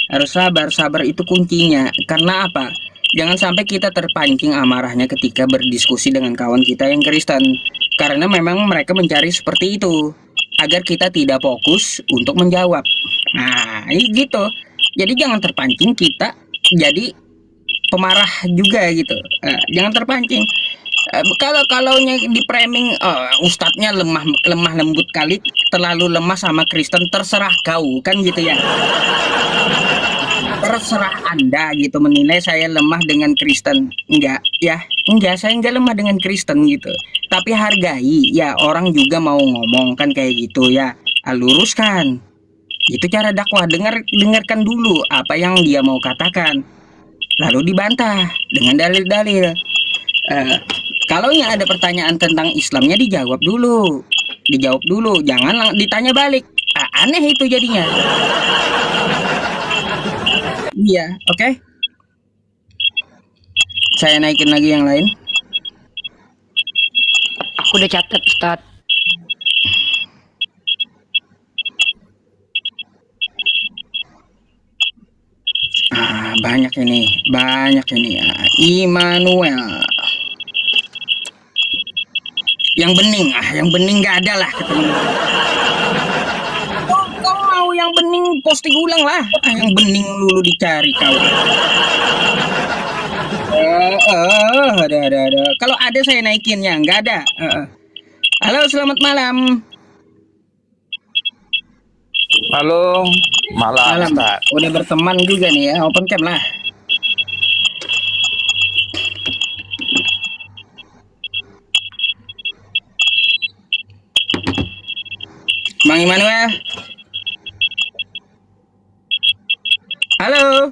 harus sabar itu kuncinya. Karena apa? Jangan sampai kita terpancing amarahnya ketika berdiskusi dengan kawan kita yang Kristen. Karena memang mereka mencari seperti itu agar kita tidak fokus untuk menjawab. Nah, gitu. Jadi jangan terpancing kita jadi pemarah juga gitu. Jangan terpancing. Kalaunya di framing ustadznya lemah lembut kali, terlalu lemah sama Kristen, terserah kau kan gitu ya. Terserah Anda gitu menilai saya lemah dengan Kristen. Enggak, saya enggak lemah dengan Kristen gitu. Tapi hargai ya, orang juga mau ngomong kan kayak gitu ya. Luruskan. Itu cara dakwah, dengarkan dulu apa yang dia mau katakan. Lalu dibantah dengan dalil-dalil. Kalaunya ada pertanyaan tentang Islamnya dijawab dulu. Jangan ditanya balik. Aneh itu jadinya. Iya, oke. Saya naikin lagi yang lain. Aku udah catat Ustadz. Banyak ini. Immanuel. Yang bening nggak ada lah ketemu. Kau mau yang bening posting ulang lah. Yang bening dulu dicari kau. Ada. Kalau ada saya naikinnya, nggak ada. Halo, selamat malam. Halo, malam Malam. Ustaz. Udah berteman juga nih ya, open cam lah. Bang Immanuel. Halo.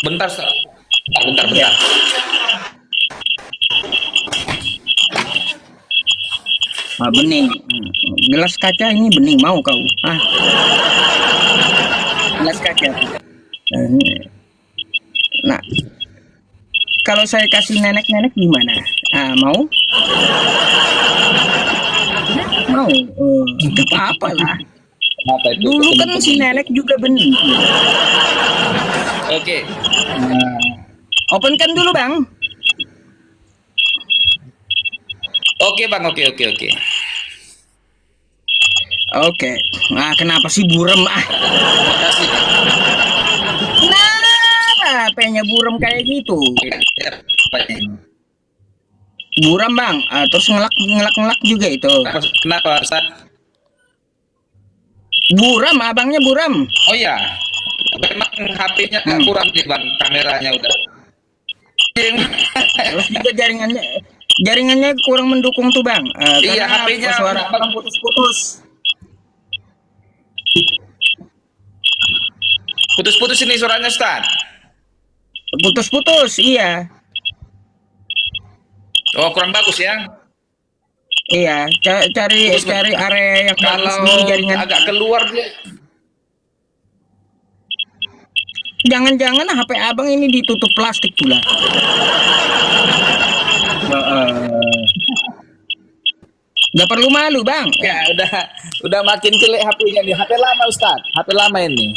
Bentar, Ustaz. Bentar. Bening. Gelas kaca ini bening mau kau? Gelas kaca. Nah, kalau saya kasih nenek-nenek gimana? Mau? Mau? Gak apa-apa lah. Apa itu? Dulu kan si nenek juga bening. Oke. Open cam dulu bang. Oke, Bang. Oke. Oke. Nah, kenapa sih buram Makasih. Kenapa HP-nya buram kayak gitu? Buram bang. Terus ngelak juga itu. Kenapa, Ustaz? Buram, abangnya buram. Oh iya. Memang HP-nya kurang nih, Bang. Kameranya udah. Terus juga jaringannya kurang mendukung tuh bang. Iya, Karena HP-nya suara abang putus-putus. Putus-putus ini suaranya, Ustaz. Putus-putus, iya. Oh, kurang bagus ya. Iya, cari area yang bagus Kalau dulu jaringan. agak keluar dia. Jangan-jangan HP abang ini ditutup plastik pula. Gak perlu malu bang. Ya, udah makin jelek HP-nya nih. HP lama, Ustaz. HP lama ini.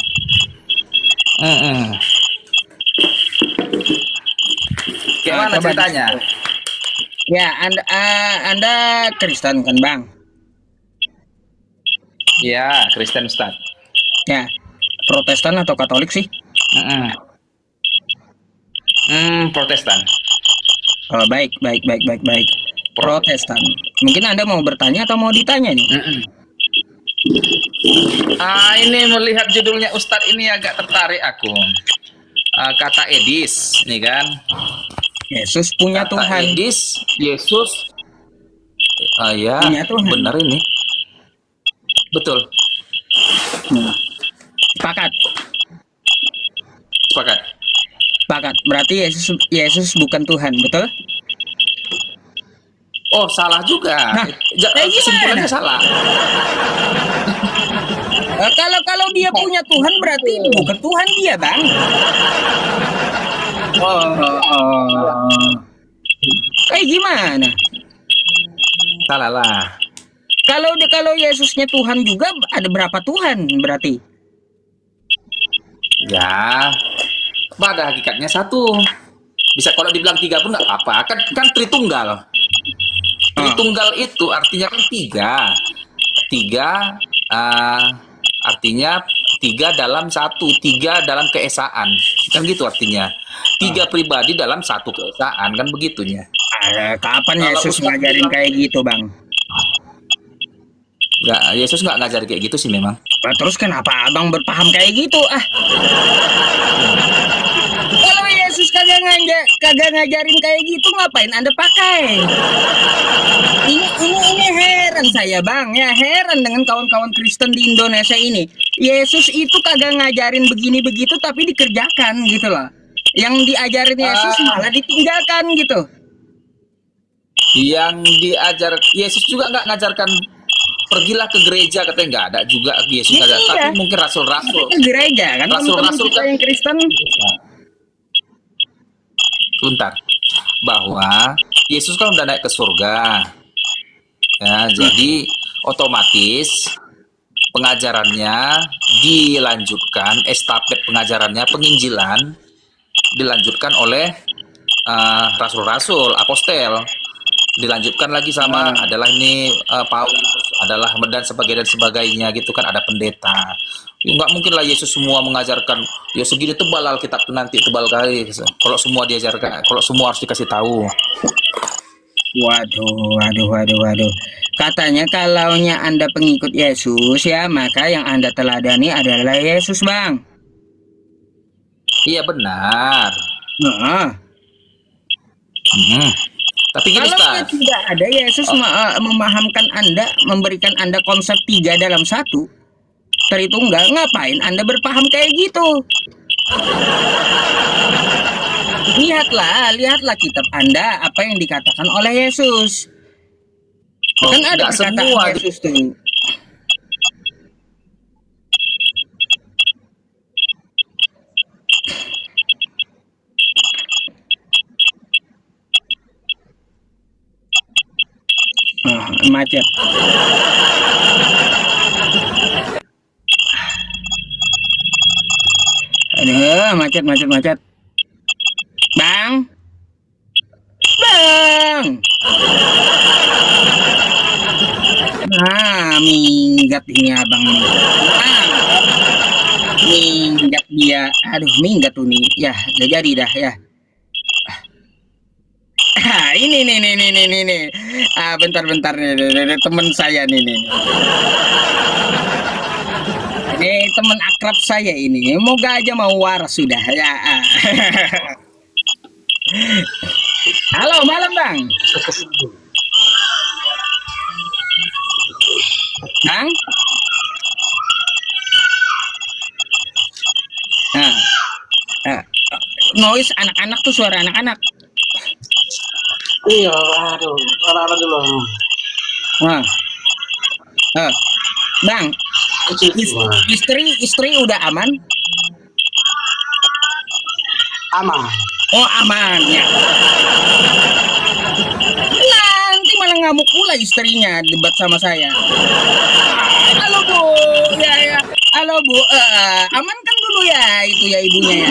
Gimana coba ceritanya? Ya, anda Kristen kan bang? Ya, Kristen, Ustaz. Ya, Protestan atau Katolik sih? Protestan. Oh, baik. Protestan. Mungkin anda mau bertanya atau mau ditanya nih? Ini melihat judulnya Ustadz ini agak tertarik aku. Kata Edis, nih kan? Yesus punya Kata Tuhan. Edis, Yesus. Ya, Punya Tuhan. benar ini. Betul. Sepakat. Sepakat. Berarti Yesus bukan Tuhan, betul? Oh, salah juga. Nah, gimana? Kesimpulannya salah. Kalau dia punya Tuhan berarti bukan Tuhan dia, bang. Kayak gimana? Salah lah. Kalau Yesusnya Tuhan juga ada berapa Tuhan berarti? Ya, pada hakikatnya satu. Bisa kalau dibilang tiga pun nggak apa-apa. Kan Tritunggal. Tritunggal itu artinya kan tiga. Artinya tiga dalam satu, tiga dalam keesaan. Kan gitu artinya. Tiga pribadi dalam satu keesaan, kan begitunya. Kapan Kalau Yesus Ustaz ngajarin bilang- kayak gitu, bang? Nggak, Yesus nggak ngajar kayak gitu sih memang. Nah, terus kenapa abang berpaham kayak gitu? Kalau Yesus kagak ngajarin kayak gitu, ngapain anda pakai? Ini heran saya bang, ya heran dengan kawan-kawan Kristen di Indonesia ini. Yesus itu kagak ngajarin begini begitu, tapi dikerjakan gitu loh. Yang diajarin Yesus malah ditinggalkan gitu. Yang diajar Yesus juga nggak ngajarkan pergilah ke gereja, katanya nggak ada juga Yesus ngajar. Iya. Tapi mungkin rasul-rasul. Ke gereja kan teman-teman Rasul-rasul kita kan- yang Kristen. Bentar, bahwa Yesus kan udah naik ke surga, ya, jadi otomatis pengajarannya dilanjutkan, estafet pengajarannya, penginjilan dilanjutkan oleh rasul-rasul, apostel, dilanjutkan lagi sama adalah ini Paulus, adalah dan sebagainya gitu kan, ada pendeta. Nggak mungkin lah Yesus semua mengajarkan ya segini tebal Alkitab tuh nanti tebal kali kalau semua diajarkan, kalau semua harus dikasih tahu. Waduh. Katanya kalaunya Anda pengikut Yesus ya, maka yang Anda teladani adalah Yesus, Bang. Iya benar. Nah, Hmm. Tapi gini kalau Ustaz, tidak ada Yesus memahamkan Anda, memberikan Anda konsep 3 dalam 1, Tritunggal, ngapain Anda berpaham kayak gitu? Lihatlah kitab Anda, apa yang dikatakan oleh Yesus. Kan ada nggak perkataan semua. Yesus tuh. Macet. Aduh, macet. Bang. Nah, minggat ini abang nih. Minggat dia. Aduh, minggat tuh nih. Ya, udah jadi dah ya. Ini nih. Bentar nih, teman saya nih. Ini teman akrab saya ini. Moga aja mau waras sudah ya. Halo, malam Bang. Bang. Noise anak-anak tuh, suara anak-anak. Iya, aduh, anak-anak dulu. Bang, istri udah aman? Aman. Oh, aman ya. Nanti malah ngamuk pula istrinya debat sama saya. Halo Bu, ya. Halo Bu, amankan dulu ya itu ya ibunya ya.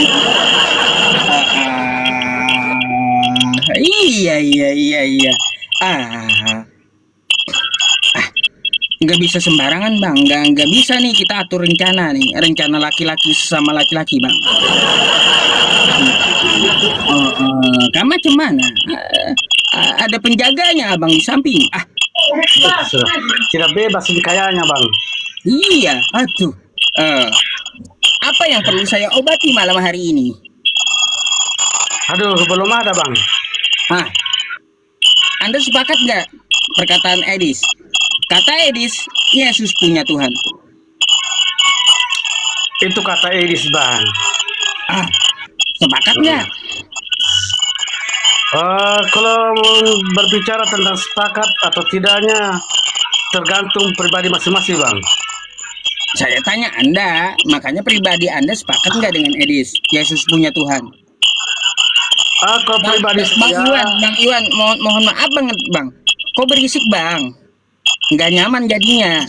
Iya. Nggak bisa sembarangan Bang, nggak bisa nih kita atur rencana laki-laki sama laki-laki Bang. Kamu macam mana? Ada penjaganya Abang di samping. Tidak bebas ini kayaknya Bang. Iya, aduh. Apa yang perlu saya obati malam hari ini? Aduh, belum ada Bang. Anda sepakat nggak perkataan Edis? Kata Edis, Yesus punya Tuhan. Itu kata Edis Bang. Sepakat nggak? Kalau berbicara tentang sepakat atau tidaknya tergantung pribadi masing-masing Bang. Saya tanya Anda, makanya pribadi Anda sepakat nggak dengan Edis? Yesus punya Tuhan. Kalau pribadi Bang Iwan, mohon maaf banget Bang. Kok berisik Bang? Nggak nyaman jadinya.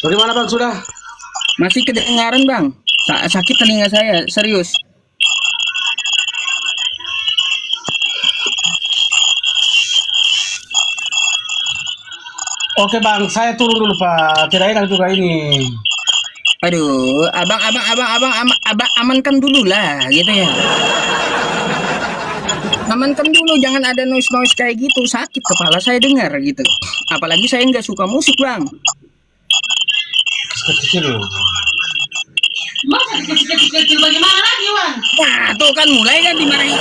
Bagaimana Bang sudah? Masih kedengaran Bang. Sakit telinga saya, serius. Oke Bang, saya turun dulu Pak. Tidak enak juga ini. Aduh, abang amankan dulu lah, gitu ya. Amankan dulu, jangan ada noise kayak gitu. Sakit kepala saya dengar gitu. Apalagi saya nggak suka musik Bang. Kecil. Masa kecil bagaimana lagi Wan? Nah, tuh kan mulai kan dimarahin.